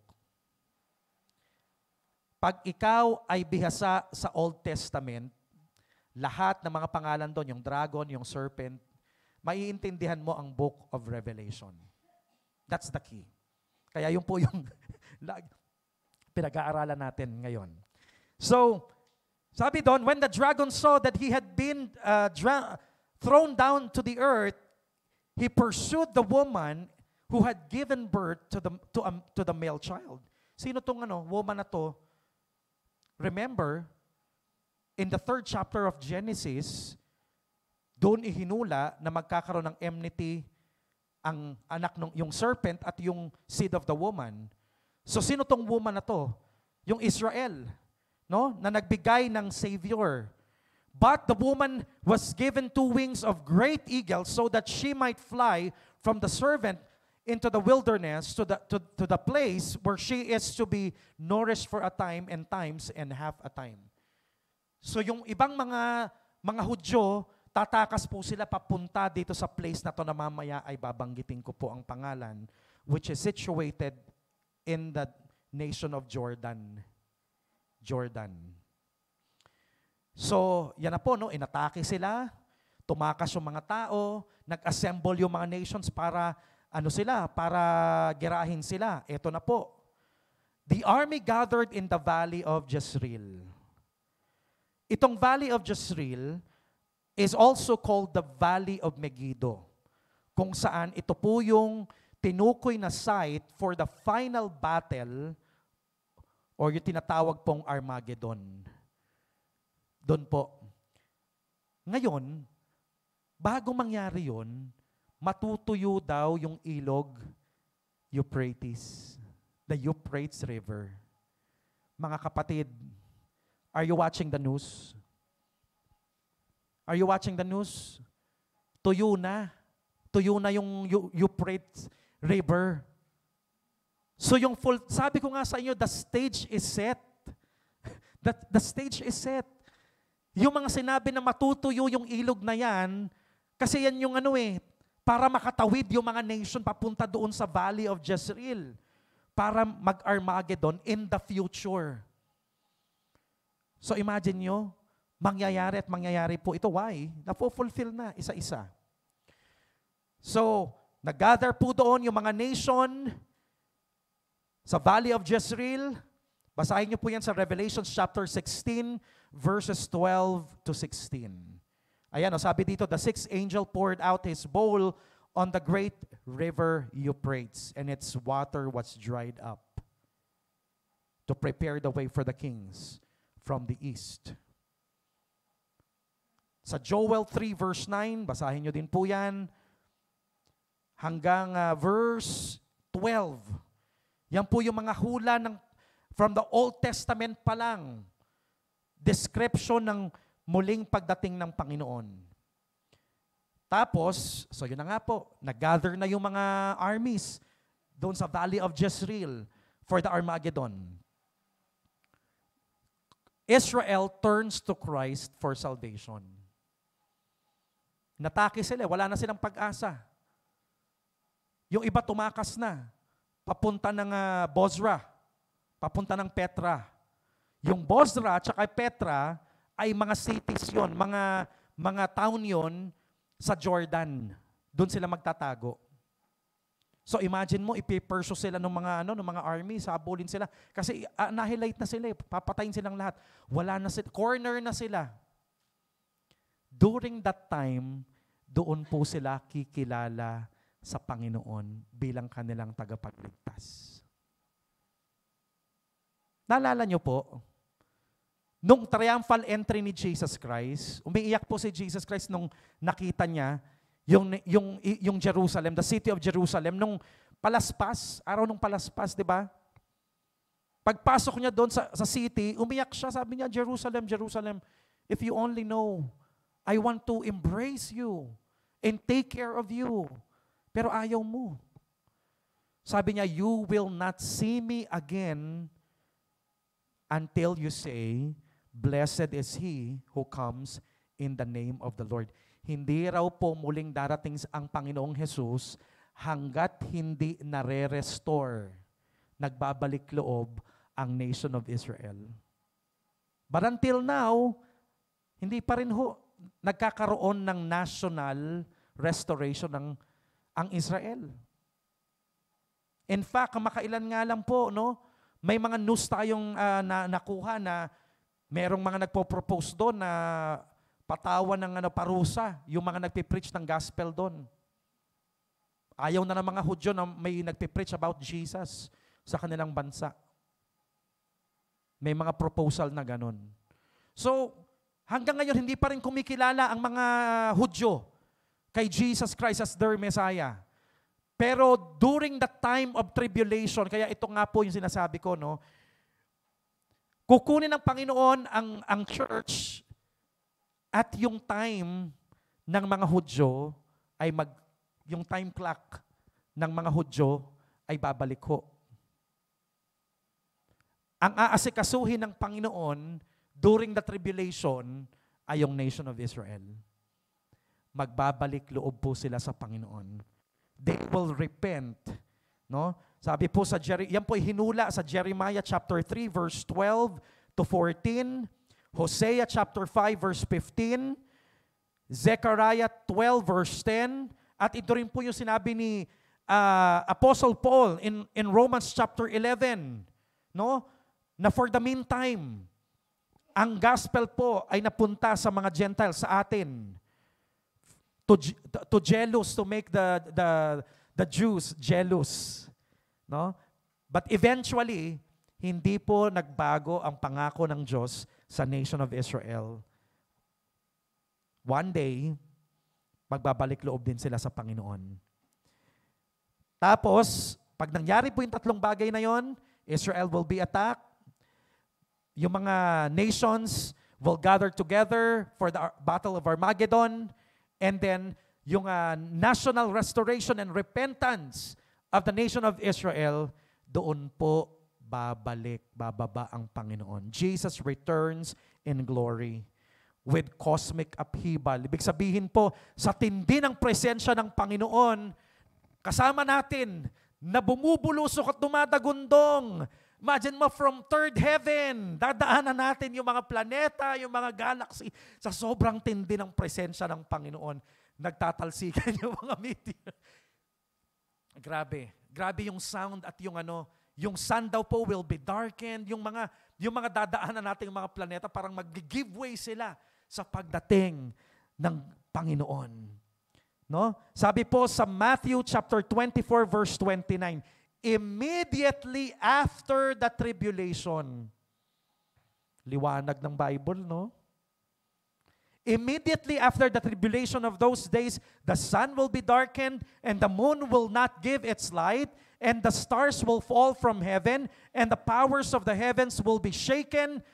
Pag ikaw ay bihasa sa Old Testament, lahat ng mga pangalan doon, yung dragon, yung serpent, maiintindihan mo ang Book of Revelation. That's the key. Kaya yun po yung pinag-aaralan natin ngayon. So, sabi doon, when the dragon saw that he had been thrown down to the earth, he pursued the woman who had given birth to the male child. Sino tong woman na to? Remember, in the 3rd chapter of Genesis, doon ihinula na magkakaroon ng enmity ang anak yung serpent at yung seed of the woman. So sino tong woman na to? Yung Israel, no? Na nagbigay ng Savior. But the woman was given 2 wings of great eagles so that she might fly from the serpent into the wilderness to the place where she is to be nourished for a time and times and half a time. So yung ibang mga Hudyo, tatakas po sila papunta dito sa place na to na mamaya ay babanggitin ko po ang pangalan, which is situated in the nation of Jordan. So, yan na po, no? Inatake sila, tumakas yung mga tao, nag-assemble yung mga nations para para girahin sila. Ito na po. The army gathered in the valley of Jezreel. Itong valley of Jezreel is also called the Valley of Megiddo, kung saan ito po yung tinukoy na site for the final battle or yung tinatawag pong Armageddon. Doon po. Ngayon, bago mangyari yun, matutuyo daw yung ilog Euphrates, the Euphrates River. Mga kapatid, are you watching the news? Are you watching the news? Tuyo na. Tuyo na yung Euphrates River. So yung sabi ko nga sa inyo, the stage is set. The stage is set. Yung mga sinabi na matutuyo yung ilog na yan, kasi yan yung para makatawid yung mga nation papunta doon sa Valley of Jezreel para mag-Armageddon in the future. So imagine nyo, mangyayari po ito. Why? Napo-fulfill na isa-isa. So, nag-gather po doon yung mga nation sa Valley of Jezreel. Basahin nyo po yan sa Revelation chapter 16, verses 12 to 16. Ayan, sabi dito, the 6th angel poured out his bowl on the great river Euphrates, and its water was dried up to prepare the way for the kings from the east. Sa Joel 3 verse 9, basahin nyo din po yan, hanggang verse 12. Yan po yung mga hula from the Old Testament pa lang, description ng muling pagdating ng Panginoon. Tapos, so yun na nga po, nag-gather na yung mga armies doon sa Valley of Jezreel for the Armageddon. Israel turns to Christ for salvation. Natake sila, wala na silang pag-asa. Yung iba tumakas na, papunta ng Bozrah, papunta ng Petra. Yung Bozrah at Petra ay mga cities yon, mga town yon sa Jordan. Doon sila magtatago. So imagine mo, ipiperso sila ng mga army, sabulin sila. Kasi annihilate na sila, papatayin silang lahat. Wala na sila, corner na sila. During that time, doon po sila kikilala sa Panginoon bilang kanilang tagapagligtas. Naalala nyo po, nung triumphal entry ni Jesus Christ, umiiyak po si Jesus Christ nung nakita niya yung Jerusalem, the city of Jerusalem, nung palaspas, araw nung palaspas, di ba? Pagpasok niya doon sa city, umiyak siya, sabi niya, Jerusalem, Jerusalem, if you only know, I want to embrace you and take care of you. Pero ayaw mo. Sabi niya, you will not see me again until you say, blessed is he who comes in the name of the Lord. Hindi raw po muling darating ang Panginoong Jesus hanggat hindi nare-restore, nagbabalik loob ang nation of Israel. But until now, hindi pa rin nagkakaroon ng national restoration ang Israel. In fact, kamakailan nga lang po, may mga news tayong nakuha na Merong mga nagpo-propose doon na patawan ng parusa, yung mga nagpipreach ng gospel doon. Ayaw na ng mga Hudyo na may nagpipreach about Jesus sa kanilang bansa. May mga proposal na ganun. So, hanggang ngayon, hindi pa rin kumikilala ang mga Hudyo kay Jesus Christ as their Messiah. Pero during the time of tribulation, kaya ito nga po yung sinasabi ko, no? Kukunin ng Panginoon ang church at yung time ng mga Hudyo ay yung time clock ng mga Hudyo ay babalik ho. Ang aasikasuhin ng Panginoon during the tribulation ay yung nation of Israel. Magbabalik loob po sila sa Panginoon. They will repent. No? Sabi po yan po ay hinula sa Jeremiah chapter 3 verse 12 to 14, Hosea chapter 5 verse 15, Zechariah 12 verse 10, at ito rin po yung sinabi ni Apostle Paul in Romans chapter 11, no? Na for the meantime, ang gospel po ay napunta sa mga Gentiles, sa atin, to jealous, to make the Jews jealous. No? But eventually, hindi po nagbago ang pangako ng Diyos sa nation of Israel. One day, magbabalik loob din sila sa Panginoon. Tapos, pag nangyari po yung tatlong bagay na yon, Israel will be attacked. Yung mga nations will gather together for the battle of Armageddon. And then, yung national restoration and repentance of the nation of Israel, doon po bababa ang Panginoon. Jesus returns in glory with cosmic upheaval. Ibig sabihin po, sa tindi ng presensya ng Panginoon, kasama natin na bumubulusok at dumadagundong. Imagine mo from third heaven, dadaanan natin yung mga planeta, yung mga galaxy, sa sobrang tindi ng presensya ng Panginoon. Nagtatalsikan yung mga meteor. Grabe yung sound at yung sun daw po will be darkened, yung mga dadaanan natin yung mga planeta, parang mag-giveaway sila sa pagdating ng Panginoon. No? Sabi po sa Matthew chapter 24 verse 29, immediately after the tribulation. Liwanag ng Bible, no? Immediately after the tribulation of those days, the sun will be darkened, and the moon will not give its light, and the stars will fall from heaven, and the powers of the heavens will be shaken.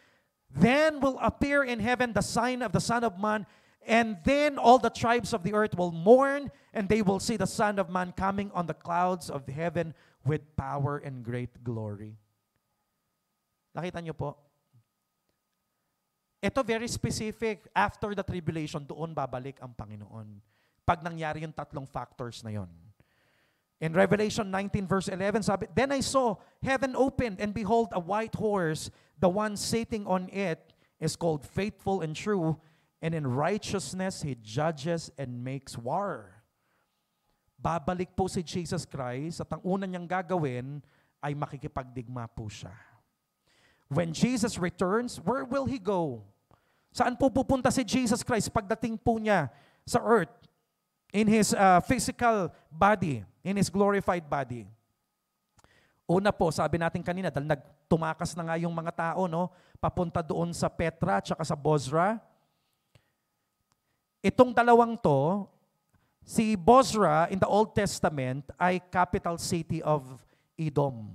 Then will appear in heaven the sign of the Son of Man, and then all the tribes of the earth will mourn, and they will see the Son of Man coming on the clouds of heaven with power and great glory. Nakita niyo po? Ito very specific. After the tribulation, doon babalik ang Panginoon. Pag nangyari yung tatlong factors na yon. In Revelation 19 verse 11, sabi, then I saw heaven opened, and behold, a white horse. The one sitting on it is called Faithful and True, and in righteousness he judges and makes war. Babalik po si Jesus Christ, at ang una niyang gagawin ay makikipagdigma po siya. When Jesus returns, where will He go? Saan po pupunta si Jesus Christ pagdating po niya sa earth? In His physical body, in His glorified body. Una po, sabi natin kanina, dahil tumakas na nga yung mga tao, no, papunta doon sa Petra at sa Bozrah. Itong dalawang to, si Bozrah in the Old Testament ay capital city of Edom.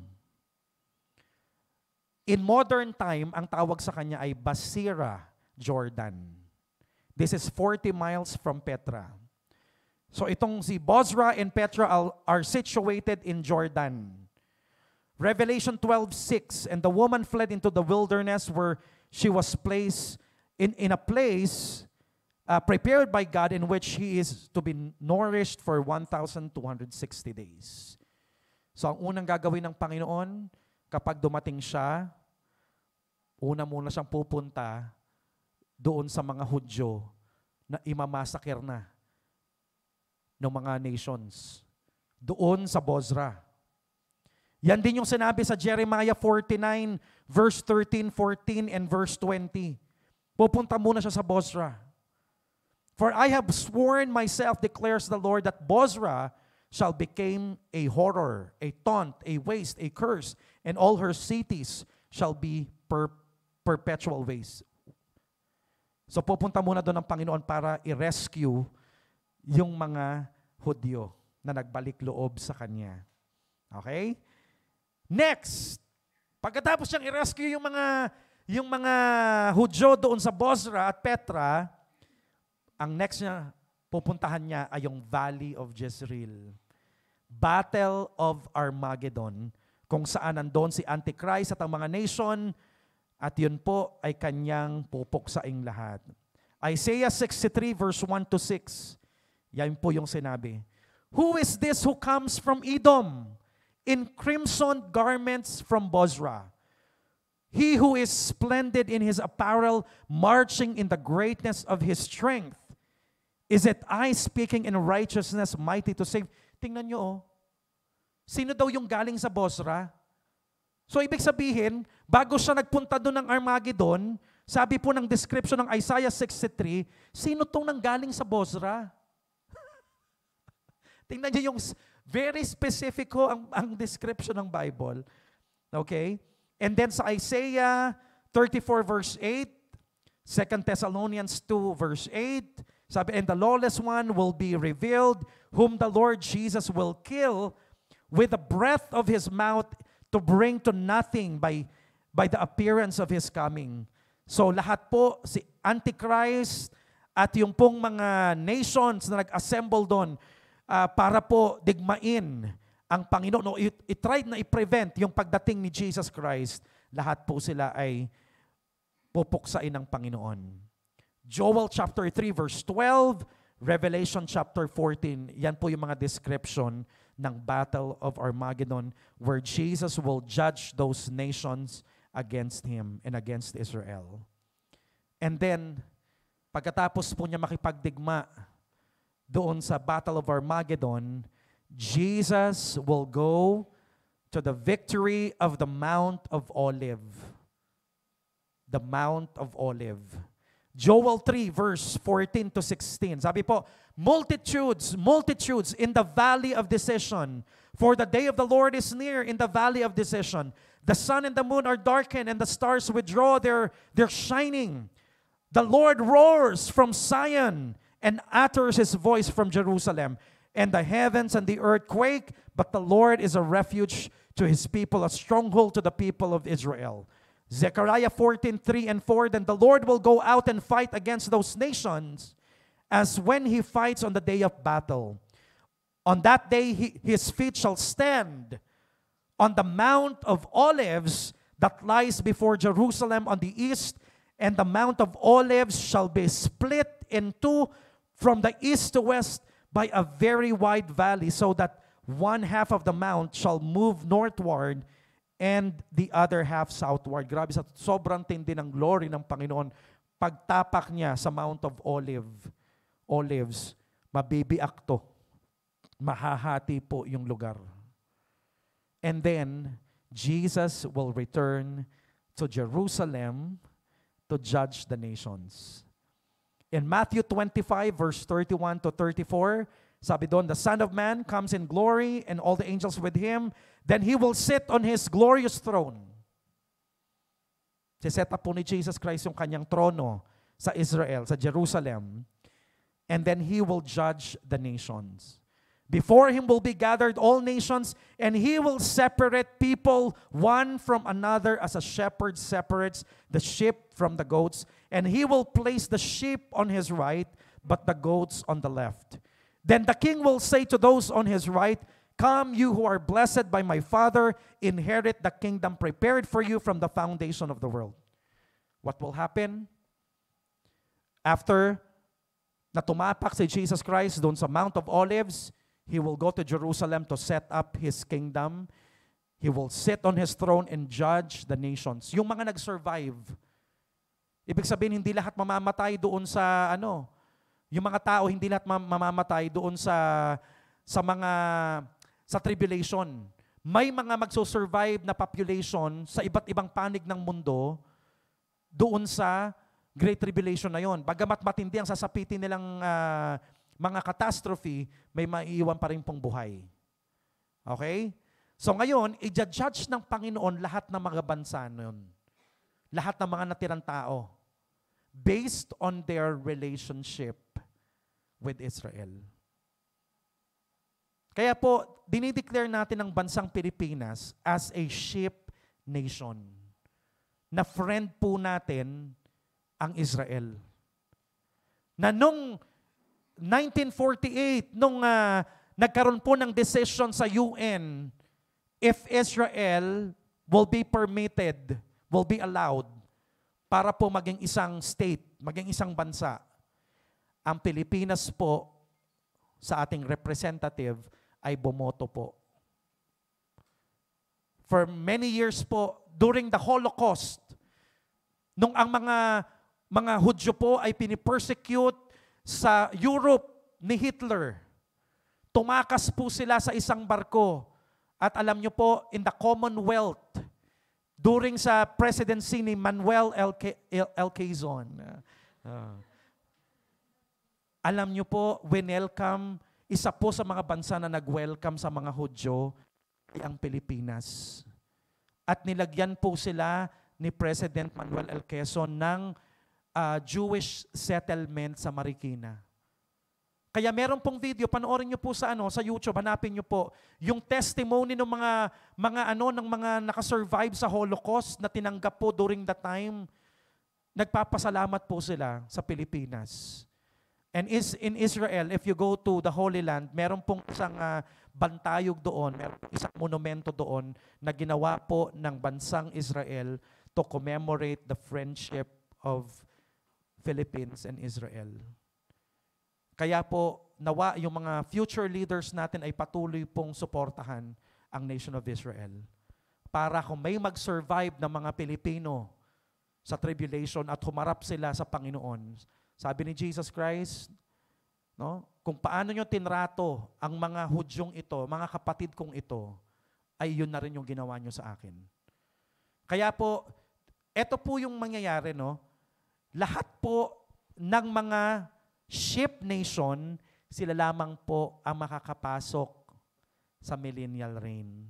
In modern time, ang tawag sa kanya ay Basira, Jordan. This is 40 miles from Petra. So itong si Bozrah and Petra are situated in Jordan. Revelation 12:6, and the woman fled into the wilderness where she was placed in a place prepared by God in which he is to be nourished for 1,260 days. So ang unang gagawin ng Panginoon, kapag dumating siya, una muna siyang pupunta doon sa mga Hudyo na imamasakir na ng mga nations. Doon sa Bozrah. Yan din yung sinabi sa Jeremiah 49, verse 13, 14, and verse 20. Pupunta muna siya sa Bozrah. For I have sworn myself, declares the Lord, that Bozrah shall become a horror, a taunt, a waste, a curse, and all her cities shall be perpetual waste. So pupunta muna doon ang Panginoon para i-rescue yung mga Hudyo na nagbalik loob sa Kanya. Okay? Next, pagkatapos siyang i-rescue yung mga Hudyo doon sa Bozrah at Petra, ang next niya, pupuntahan niya ay yung Valley of Jezreel. Battle of Armageddon, kung saan nandun si Antichrist at ang mga nation, at yun po ay kanyang pupuksaing lahat. Isaiah 63 verse 1 to 6, yan po yung sinabi. Who is this who comes from Edom, in crimson garments from Bozrah? He who is splendid in his apparel, marching in the greatness of his strength. Is it I speaking in righteousness, mighty to save? Tingnan nyo, oh. Sino daw yung galing sa Bozrah? So ibig sabihin, bago siya nagpunta doon ng Armageddon, sabi po ng description ng Isaiah 63, sino tong nanggaling sa Bozrah? Tingnan nyo yung very specific ho ang description ng Bible. Okay? And then sa Isaiah 34 verse 8, 2 Thessalonians 2 verse 8, sabi, and the lawless one will be revealed, whom the Lord Jesus will kill with the breath of his mouth to bring to nothing by the appearance of his coming. So lahat po, si Antichrist at yung pong mga nations na nag-assemble doon para po digmain ang Panginoon, no, i-try na i-prevent yung pagdating ni Jesus Christ, lahat po sila ay pupuksain ng Panginoon. Joel chapter 3 verse 12, Revelation chapter 14, yan po yung mga description ng Battle of Armageddon where Jesus will judge those nations against him and against Israel. And then, pagkatapos po niya makipagdigma doon sa Battle of Armageddon, Jesus will go to the victory of the Mount of Olive. The Mount of Olive. Joel 3 verse 14 to 16. Sabi po, multitudes in the valley of decision. For the day of the Lord is near in the valley of decision. The sun and the moon are darkened and the stars withdraw their shining. The Lord roars from Zion and utters his voice from Jerusalem. And the heavens and the earth quake, but the Lord is a refuge to his people, a stronghold to the people of Israel. Zechariah 14:3 and 4, then the Lord will go out and fight against those nations as when he fights on the day of battle. On that day his feet shall stand on the Mount of Olives that lies before Jerusalem on the east, and the Mount of Olives shall be split in two from the east to west by a very wide valley, so that one half of the mount shall move northward and the other half southward. Grabe, sa sobrang tindi ng glory ng Panginoon, pagtapak niya sa Mount of Olives, mabibiak to. Mahahati po yung lugar. And then, Jesus will return to Jerusalem to judge the nations. In Matthew 25, verse 31 to 34, sabi doon, the Son of Man comes in glory and all the angels with him. Then he will sit on his glorious throne. Siset up po ni Jesus Christ yung kanyang trono sa Israel, sa Jerusalem. And then he will judge the nations. Before him will be gathered all nations, and he will separate people one from another as a shepherd separates the sheep from the goats. And he will place the sheep on his right, but the goats on the left. Then the king will say to those on his right, come, you who are blessed by my Father, inherit the kingdom prepared for you from the foundation of the world. What will happen? After na tumapak si Jesus Christ doon sa Mount of Olives, he will go to Jerusalem to set up his kingdom. He will sit on his throne and judge the nations. Yung mga nag-survive, ibig sabihin hindi lahat mamamatay doon sa yung mga tao hindi lahat mamamatay doon sa tribulation. may mga magsusurvive na population sa iba't ibang panig ng mundo doon sa Great Tribulation na yon. Bagamat matindi ang sasapitin nilang mga catastrophe, may maiiwan pa rin pong buhay. Okay? So ngayon, i-judge ng Panginoon lahat ng mga bansa nun. Lahat ng mga natirang tao. Based on their relationship with Israel. Kaya po, dinideclare natin ang bansang Pilipinas as a sheep nation. Na friend po natin ang Israel. Na nung 1948, nung nagkaroon po ng decision sa UN, if Israel will be permitted, will be allowed, para po maging isang state, maging isang bansa, ang Pilipinas po sa ating representative ay bumoto po. For many years po, during the Holocaust, nung ang mga Hudyo po ay pinipersecute sa Europe ni Hitler, tumakas po sila sa isang barko. At alam nyo po, in the Commonwealth, during sa presidency ni Manuel L. Quezon, alam nyo po, winelcome, isa po sa mga bansa na nag-welcome sa mga Hudyo ay ang Pilipinas. At nilagyan po sila ni President Manuel L. Quezon ng Jewish settlement sa Marikina. Kaya meron pong video, panoorin niyo po sa YouTube, hanapin niyo po yung testimony ng mga nakasurvive sa Holocaust na tinanggap po during that time. Nagpapasalamat po sila sa Pilipinas. And in Israel, if you go to the Holy Land, meron pong isang bantayog doon, meron isang monumento doon na ginawa po ng bansang Israel to commemorate the friendship of Philippines and Israel. Kaya po, nawa yung mga future leaders natin ay patuloy pong suportahan ang Nation of Israel. Para kung may mag-survive ng mga Pilipino sa tribulation at humarap sila sa Panginoon, sabi ni Jesus Christ, no, kung paano nyo tinrato ang mga Hudyong ito, mga kapatid kong ito, ay yun na rin yung ginawa nyo sa akin. Kaya po, eto po yung mangyayari, no? Lahat po ng mga sheep nation, sila lamang po ang makakapasok sa millennial reign.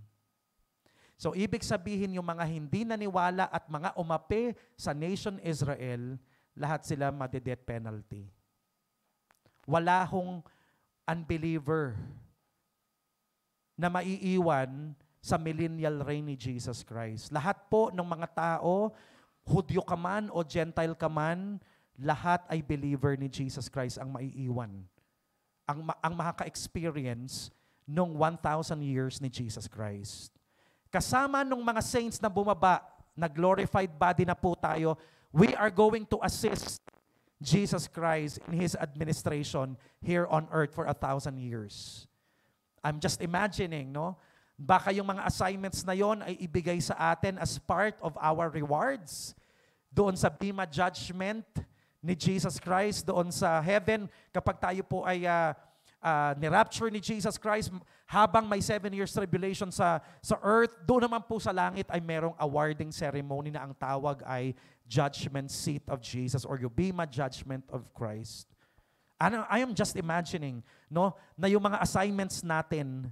So, ibig sabihin yung mga hindi naniwala at mga umapi sa nation Israel, lahat sila made-death penalty. Wala hong unbeliever na maiiwan sa millennial reign ni Jesus Christ. Lahat po ng mga tao, Hudyo ka man o Gentile ka man, lahat ay believer ni Jesus Christ ang maiiwan. Ang makaka-experience nung 1,000 years ni Jesus Christ. Kasama nung mga saints na bumaba, na glorified body na po tayo, we are going to assist Jesus Christ in His administration here on earth for 1,000 years. I'm just imagining, no? Baka yung mga assignments na yon ay ibigay sa atin as part of our rewards. Doon sa Bema Judgment ni Jesus Christ, doon sa heaven, kapag tayo po ay ni-rapture ni Jesus Christ, habang may 7 years tribulation sa earth, doon naman po sa langit ay merong awarding ceremony na ang tawag ay Judgment Seat of Jesus or yung Bema Judgment of Christ. I am just imagining, no, na yung mga assignments natin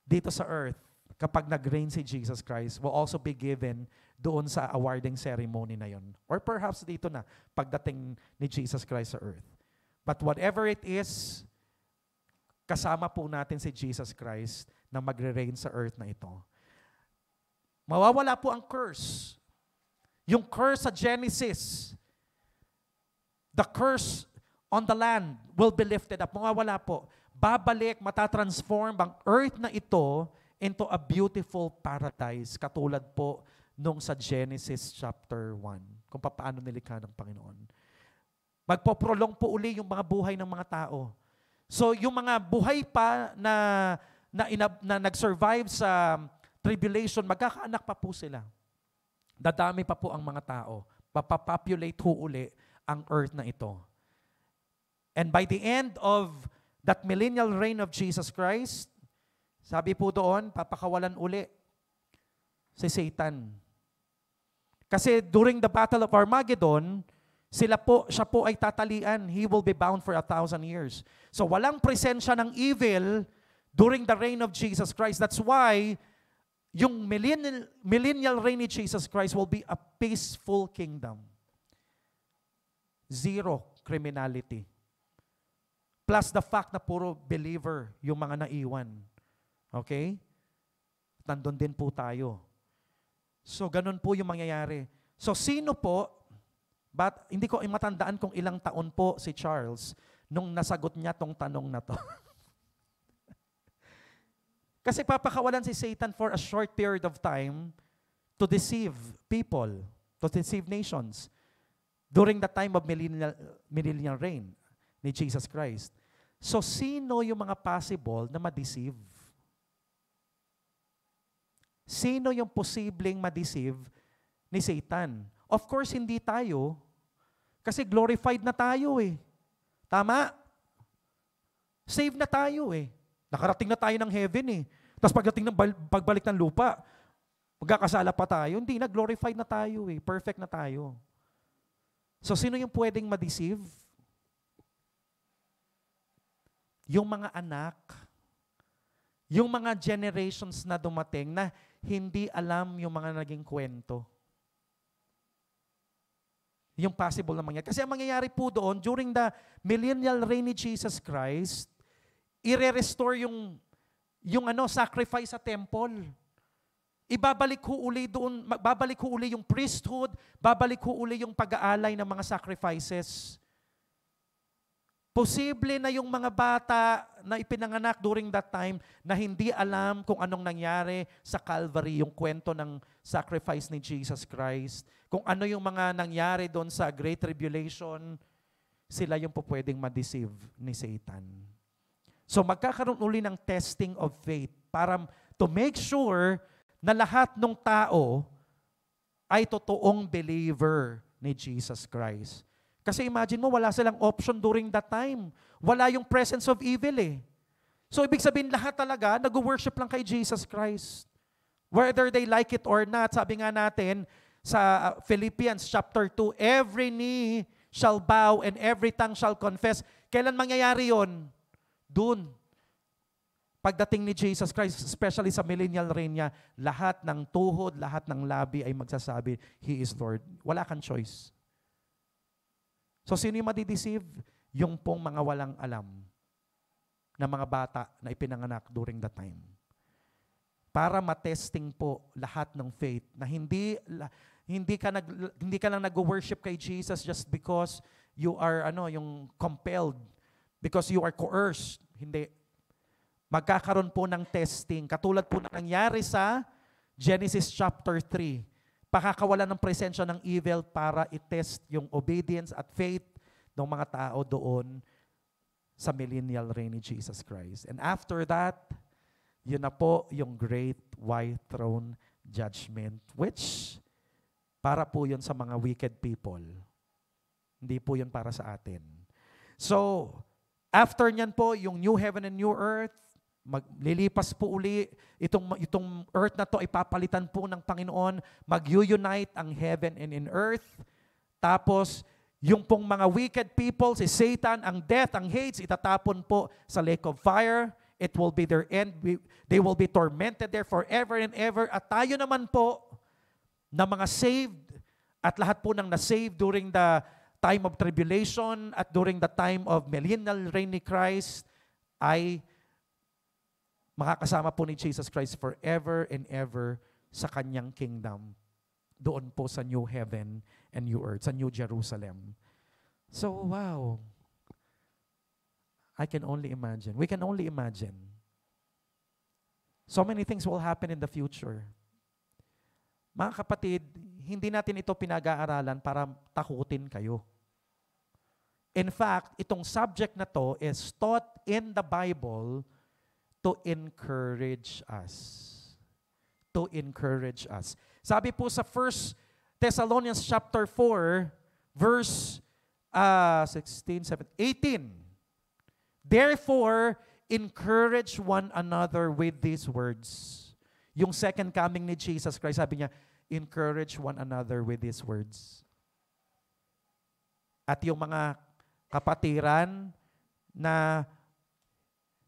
dito sa earth, kapag nag-reign si Jesus Christ, will also be given doon sa awarding ceremony na yon. Or perhaps dito na, pagdating ni Jesus Christ sa earth. But whatever it is, kasama po natin si Jesus Christ na magre-reign sa earth na ito. Mawawala po ang curse. Yung curse sa Genesis, the curse on the land will be lifted up. Mawawala po. Babalik, matatransform ang earth na ito into a beautiful paradise, katulad po nung sa Genesis chapter 1, kung paano nilikha ng Panginoon. Magpoprolong po uli yung mga buhay ng mga tao. So yung mga buhay pa na nag-survive sa tribulation, magkakaanak pa po sila. Dadami pa po ang mga tao. Papapopulate ho uli ang earth na ito. And by the end of that millennial reign of Jesus Christ, Sabi po doon, papakawalan uli si Satan. Kasi during the Battle of Armageddon, siya po ay tatalian. He will be bound for 1,000 years. So walang presensya ng evil during the reign of Jesus Christ. That's why yung millennial reign ni Jesus Christ will be a peaceful kingdom. Zero criminality. Plus the fact na puro believer yung mga naiwan. Okay? Nandun din po tayo. So ganun po yung mangyayari. So sino po, hindi ko matandaan kung ilang taon po si Charles nung nasagot niya tong tanong na to. Kasi papakawalan si Satan for a short period of time to deceive people, to deceive nations during the time of millennial reign ni Jesus Christ. So sino yung mga possible na ma-deceive? Sino yung posibleng ma-deceive ni Satan? Of course, hindi tayo. Kasi glorified na tayo eh. Tama? Saved na tayo eh. Nakarating na tayo ng heaven eh. Tapos pagdating ng pagbalik ng lupa, magkakasala pa tayo. Hindi na, glorified na tayo eh. Perfect na tayo. So, sino yung pwedeng ma-deceive? Yung mga anak, yung mga generations na dumating na hindi alam yung mga naging kwento. Yung possible na mangyayari. Kasi ang mangyayari po doon, during the millennial reign ni Jesus Christ, i-restore yung sacrifice sa temple. Ibabalik ho uli doon, babalik ho uli yung priesthood, babalik ho uli yung pag-aalay ng mga sacrifices. Posible na yung mga bata na ipinanganak during that time na hindi alam kung anong nangyari sa Calvary, yung kwento ng sacrifice ni Jesus Christ. Kung ano yung mga nangyari doon sa Great Tribulation, sila yung po pwedeng ma-deceive ni Satan. So magkakaroon uli ng testing of faith para to make sure na lahat ng tao ay totoong believer ni Jesus Christ. Kasi imagine mo, wala silang option during that time. Wala yung presence of evil eh. So ibig sabihin lahat talaga nag-worship lang kay Jesus Christ. Whether they like it or not, sabi nga natin sa Philippians chapter 2, every knee shall bow and every tongue shall confess. Kailan mangyayari yon? Doon. Pagdating ni Jesus Christ, especially sa millennial reign niya, lahat ng tuhod, lahat ng labi ay magsasabi, He is Lord. Wala kang choice. So sino yung madideceive? Yung pong mga walang alam na mga bata na ipinanganak during that time. Para matesting po lahat ng faith na hindi ka lang nag-worship kay Jesus just because you are yung compelled, because you are coerced. Hindi. Magkakaroon po ng testing. Katulad po na nangyari sa Genesis chapter 3. Pakakawalan ng presensya ng evil para i-test yung obedience at faith ng mga tao doon sa millennial reign ni Jesus Christ. And after that, yun na po yung great white throne judgment, which para po yun sa mga wicked people. Hindi po yun para sa atin. So, after nyan po, yung new heaven and new earth, maglilipas po uli, itong earth na to ay papalitan po ng Panginoon, mag-unite ang heaven and in earth. Tapos, yung pong mga wicked people, si Satan, ang death, ang hates, itatapon po sa lake of fire. It will be their end. They will be tormented there forever and ever. At tayo naman po, na mga saved, at lahat po ng na-saved during the time of tribulation at during the time of millennial reign ni Christ, ay makakasama po ni Jesus Christ forever and ever sa kanyang kingdom. Doon po sa new heaven and new earth, sa New Jerusalem. So, wow. I can only imagine. We can only imagine. So many things will happen in the future. Mga kapatid, hindi natin ito pinag-aaralan para takutin kayo. In fact, itong subject na to is taught in the Bible to encourage us. To encourage us. Sabi po sa 1 Thessalonians chapter 4, verse 18. Therefore, encourage one another with these words. Yung second coming ni Jesus Christ, sabi niya, encourage one another with these words. At yung mga kapatiran na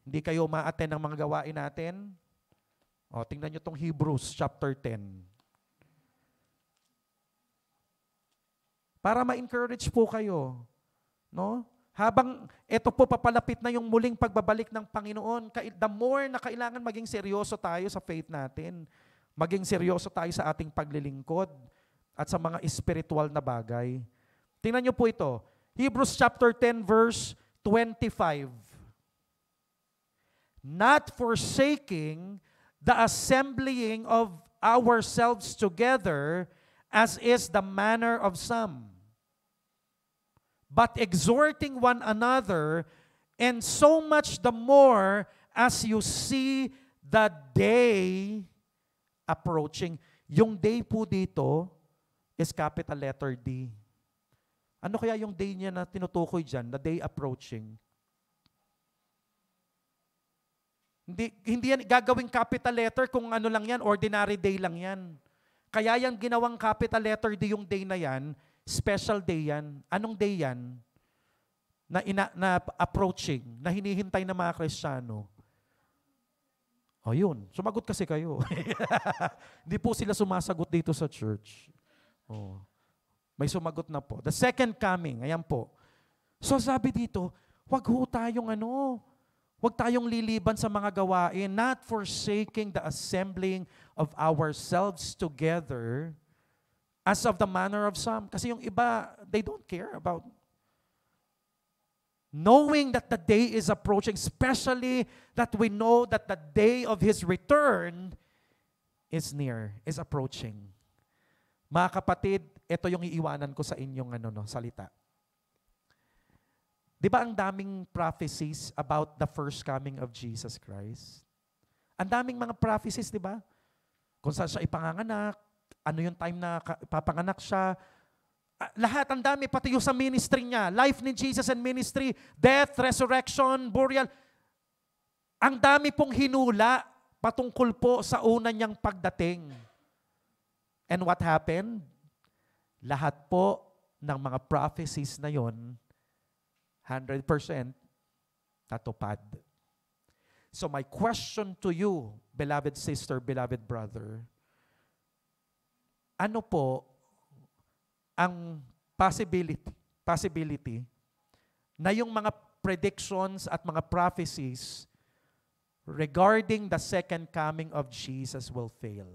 hindi kayo ma-attend ng mga gawain natin, tingnan nyo itong Hebrews chapter 10. Para ma-encourage po kayo. No? Habang ito po papalapit na yung muling pagbabalik ng Panginoon, the more na kailangan maging seryoso tayo sa faith natin, maging seryoso tayo sa ating paglilingkod at sa mga spiritual na bagay. Tingnan niyo po ito. Hebrews chapter 10 verse 25. Not forsaking the assembling of ourselves together as is the manner of some, but exhorting one another, and so much the more as you see the day approaching. Yung day po dito is capital letter D. Ano kaya yung day niya na tinutukoy dyan? The day approaching. Hindi yan gagawing capital letter kung ano lang yan, ordinary day lang yan. Kaya yan ginawang capital letter D yung day na yan, special day yan. Anong day yan? Na approaching, na hinihintay ng mga Kristiyano. Yun. Sumagot kasi kayo. Hindi po sila sumasagot dito sa church. May sumagot na po. The second coming, ayan po. So sabi dito, wag tayong liliban sa mga gawain, not forsaking the assembling of ourselves together, as of the manner of some. Kasi yung iba, they don't care about. Knowing that the day is approaching, especially that we know that the day of His return is near, is approaching. Mga kapatid, ito yung iiwanan ko sa inyong salita. Di ba ang daming prophecies about the first coming of Jesus Christ? Ang daming mga prophecies, di ba? Kung saan siya ipanganganak, ano yung time na papanganak siya. Lahat, ang dami, pati yung sa ministry niya. Life ni Jesus and ministry, death, resurrection, burial. Ang dami pong hinula patungkol po sa una niyang pagdating. And what happened? Lahat po ng mga prophecies na yon, 100% natupad. So my question to you, beloved sister, beloved brother, ano po ang possibility na yung mga predictions at mga prophecies regarding the second coming of Jesus will fail?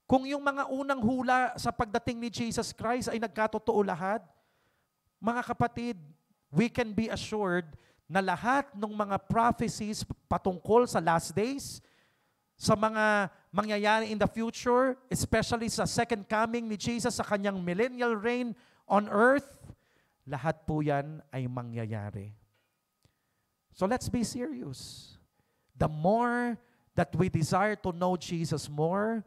Kung yung mga unang hula sa pagdating ni Jesus Christ ay nagkatotoo lahat, mga kapatid, we can be assured na lahat ng mga prophecies patungkol sa last days, sa mga mangyayari in the future, especially sa second coming ni Jesus sa kanyang millennial reign on earth, lahat po yan ay mangyayari. So let's be serious. The more that we desire to know Jesus more,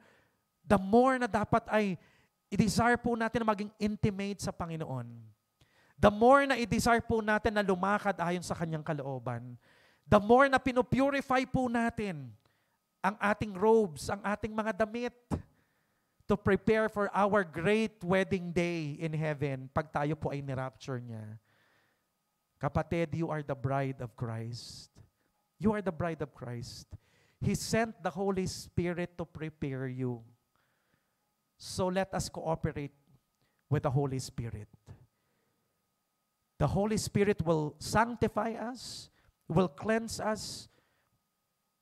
the more na dapat ay i-desire po natin na maging intimate sa Panginoon. The more na i-desire po natin na lumakad ayon sa kanyang kalooban, the more na pinupurify po natin ang ating robes, ang ating mga damit to prepare for our great wedding day in heaven pag tayo po ay ni-rapture niya. Kapatid, you are the bride of Christ. You are the bride of Christ. He sent the Holy Spirit to prepare you. So let us cooperate with the Holy Spirit. The Holy Spirit will sanctify us, will cleanse us.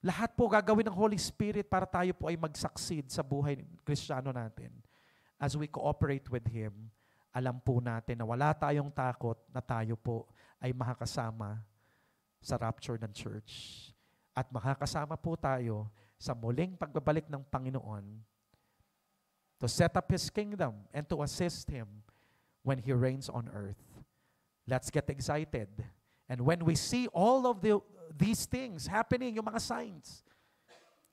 Lahat po gagawin ng Holy Spirit para tayo po ay mag-succeed sa buhay ng Kristiyano natin. As we cooperate with Him, alam po natin na wala tayong takot na tayo po ay makakasama sa rapture ng church. At makakasama po tayo sa muling pagbabalik ng Panginoon to set up His kingdom and to assist Him when He reigns on earth. Let's get excited. And when we see all of these things happening, yung mga signs,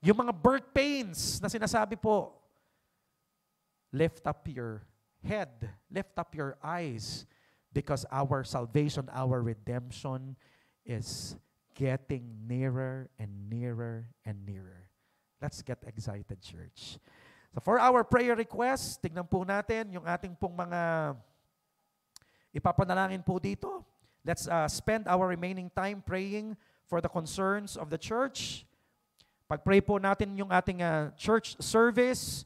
yung mga birth pains na sinasabi po, lift up your head, lift up your eyes, because our salvation, our redemption is getting nearer and nearer and nearer. Let's get excited, church. So for our prayer request, tignan po natin yung ating pong mga ipapanalangin po dito. Let's spend our remaining time praying for the concerns of the church. Pag-pray po natin yung ating church service,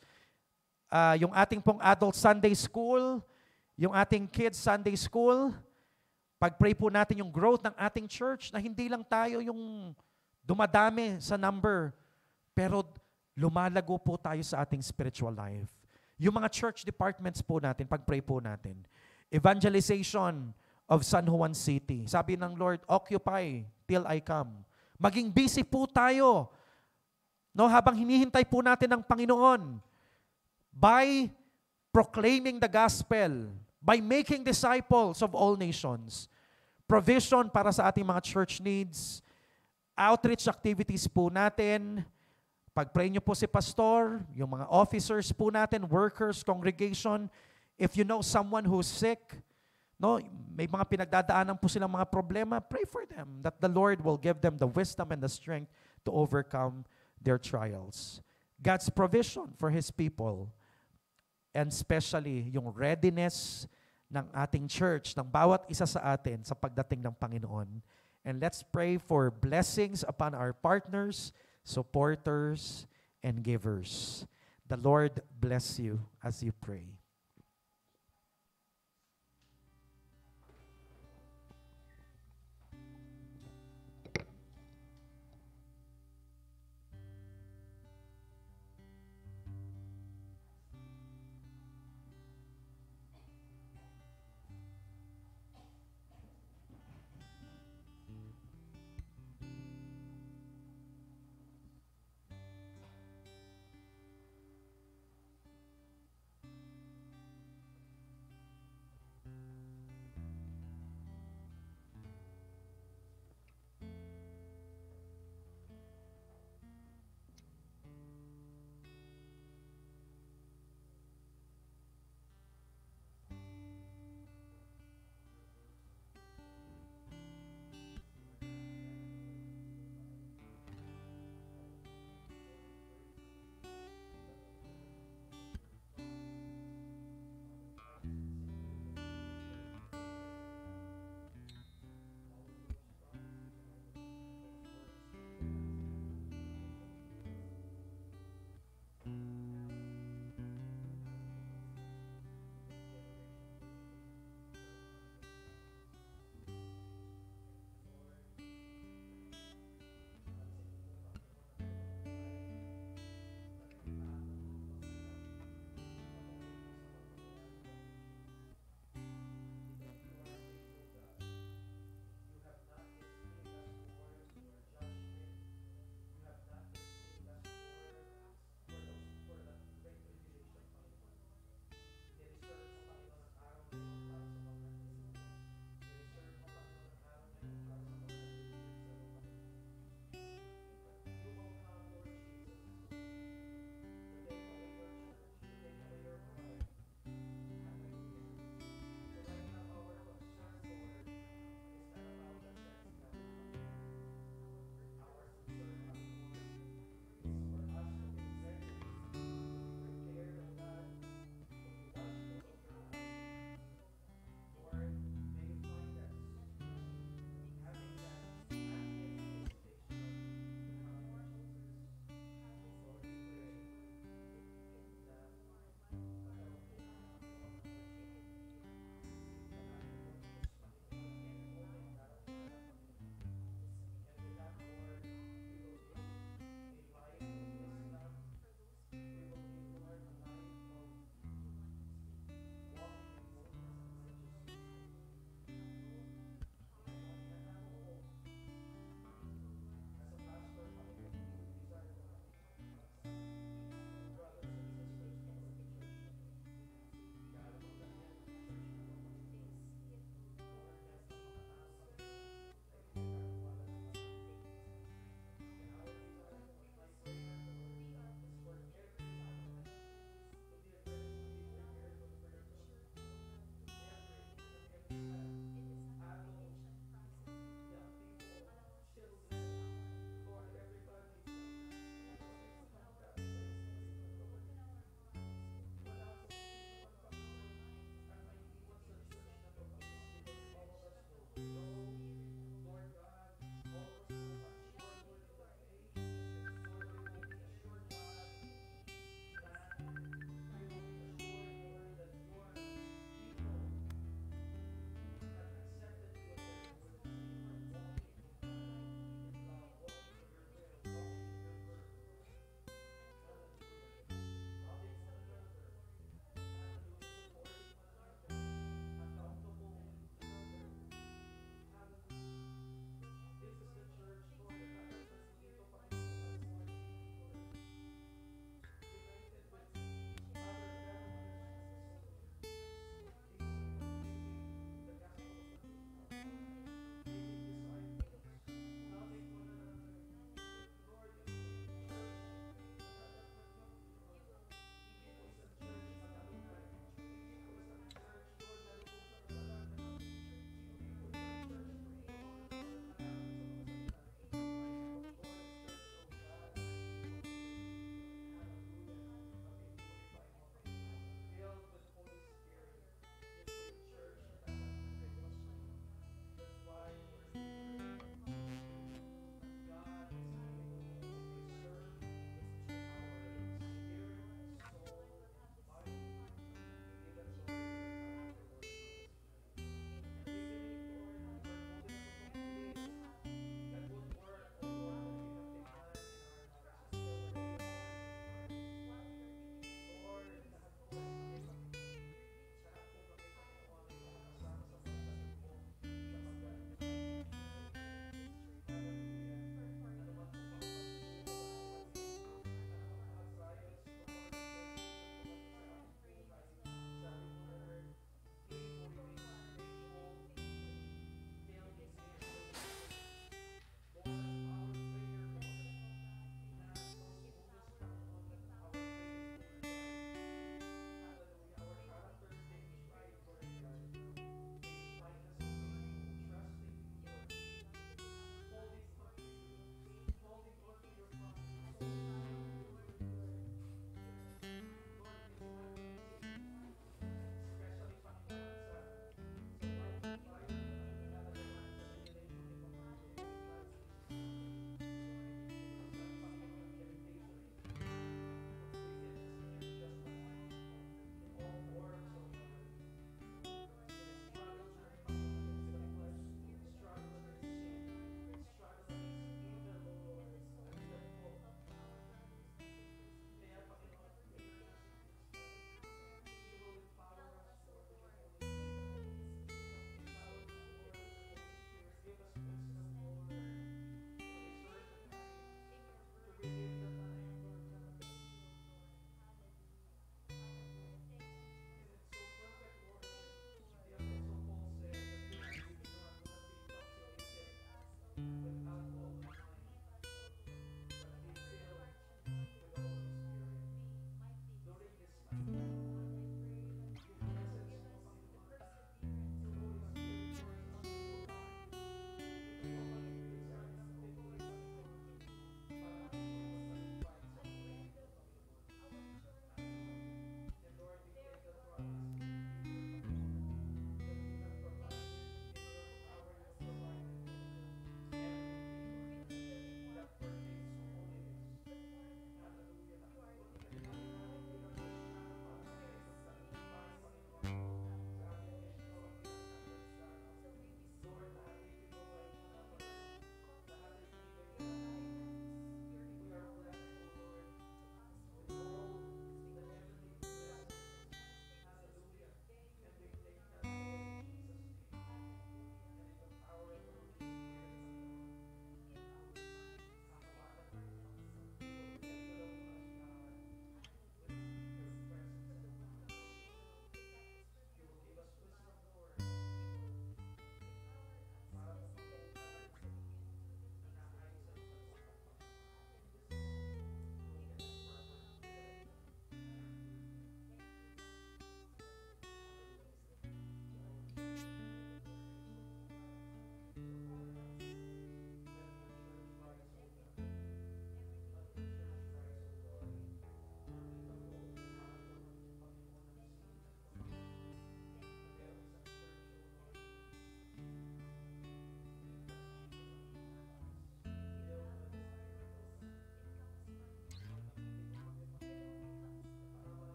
yung ating pong adult Sunday school, yung ating kids Sunday school. Pag-pray po natin yung growth ng ating church na hindi lang tayo yung dumadami sa number, pero lumalago po tayo sa ating spiritual life. Yung mga church departments po natin, pag-pray po natin. Evangelization of San Juan City. Sabi ng Lord, occupy till I come. Maging busy po tayo, no, habang hinihintay po natin ang Panginoon, by proclaiming the gospel, by making disciples of all nations, provision para sa ating mga church needs, outreach activities po natin. Pag-pray niyo po si pastor, yung mga officers po natin, workers, congregation. If you know someone who's sick, no, may mga pinagdadaanan po silang mga problema, pray for them that the Lord will give them the wisdom and the strength to overcome their trials. God's provision for His people, and especially yung readiness ng ating church, ng bawat isa sa atin sa pagdating ng Panginoon. And let's pray for blessings upon our partners, supporters, and givers. The Lord bless you as you pray.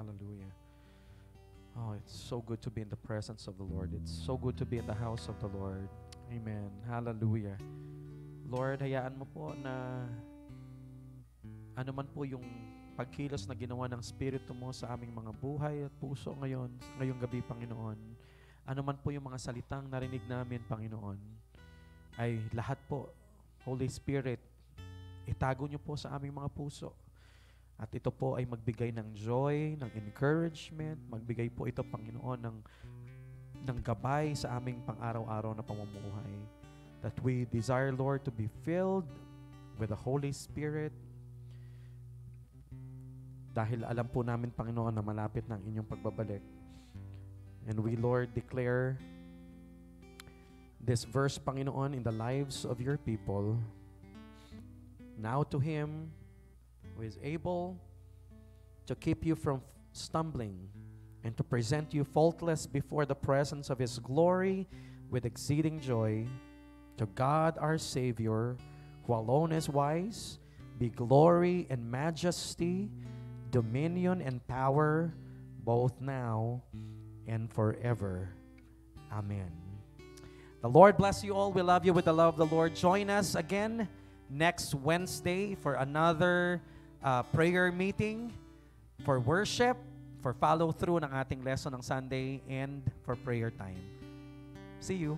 Hallelujah. Oh, it's so good to be in the presence of the Lord. It's so good to be in the house of the Lord. Amen. Hallelujah. Lord, hayaan mo po na ano man po yung pagkilos na ginawa ng Espiritu mo sa aming mga buhay at puso ngayong gabi, Panginoon. Ano man po yung mga salitang narinig namin, Panginoon, ay lahat po, Holy Spirit, itago niyo po sa aming mga puso. At ito po ay magbigay ng joy, ng encouragement, magbigay po ito, Panginoon, ng gabay sa aming pang-araw-araw na pamumuhay. That we desire, Lord, to be filled with the Holy Spirit. Dahil alam po namin, Panginoon, na malapit ng inyong pagbabalik. And we, Lord, declare this verse, Panginoon, in the lives of your people. Now to Him who is able to keep you from stumbling and to present you faultless before the presence of His glory with exceeding joy, to God our Savior, who alone is wise, be glory and majesty, dominion and power, both now and forever. Amen. The Lord bless you all. We love you with the love of the Lord. Join us again next Wednesday for another prayer meeting, for worship, for follow-through ng ating lesson ng Sunday, and for prayer time. See you.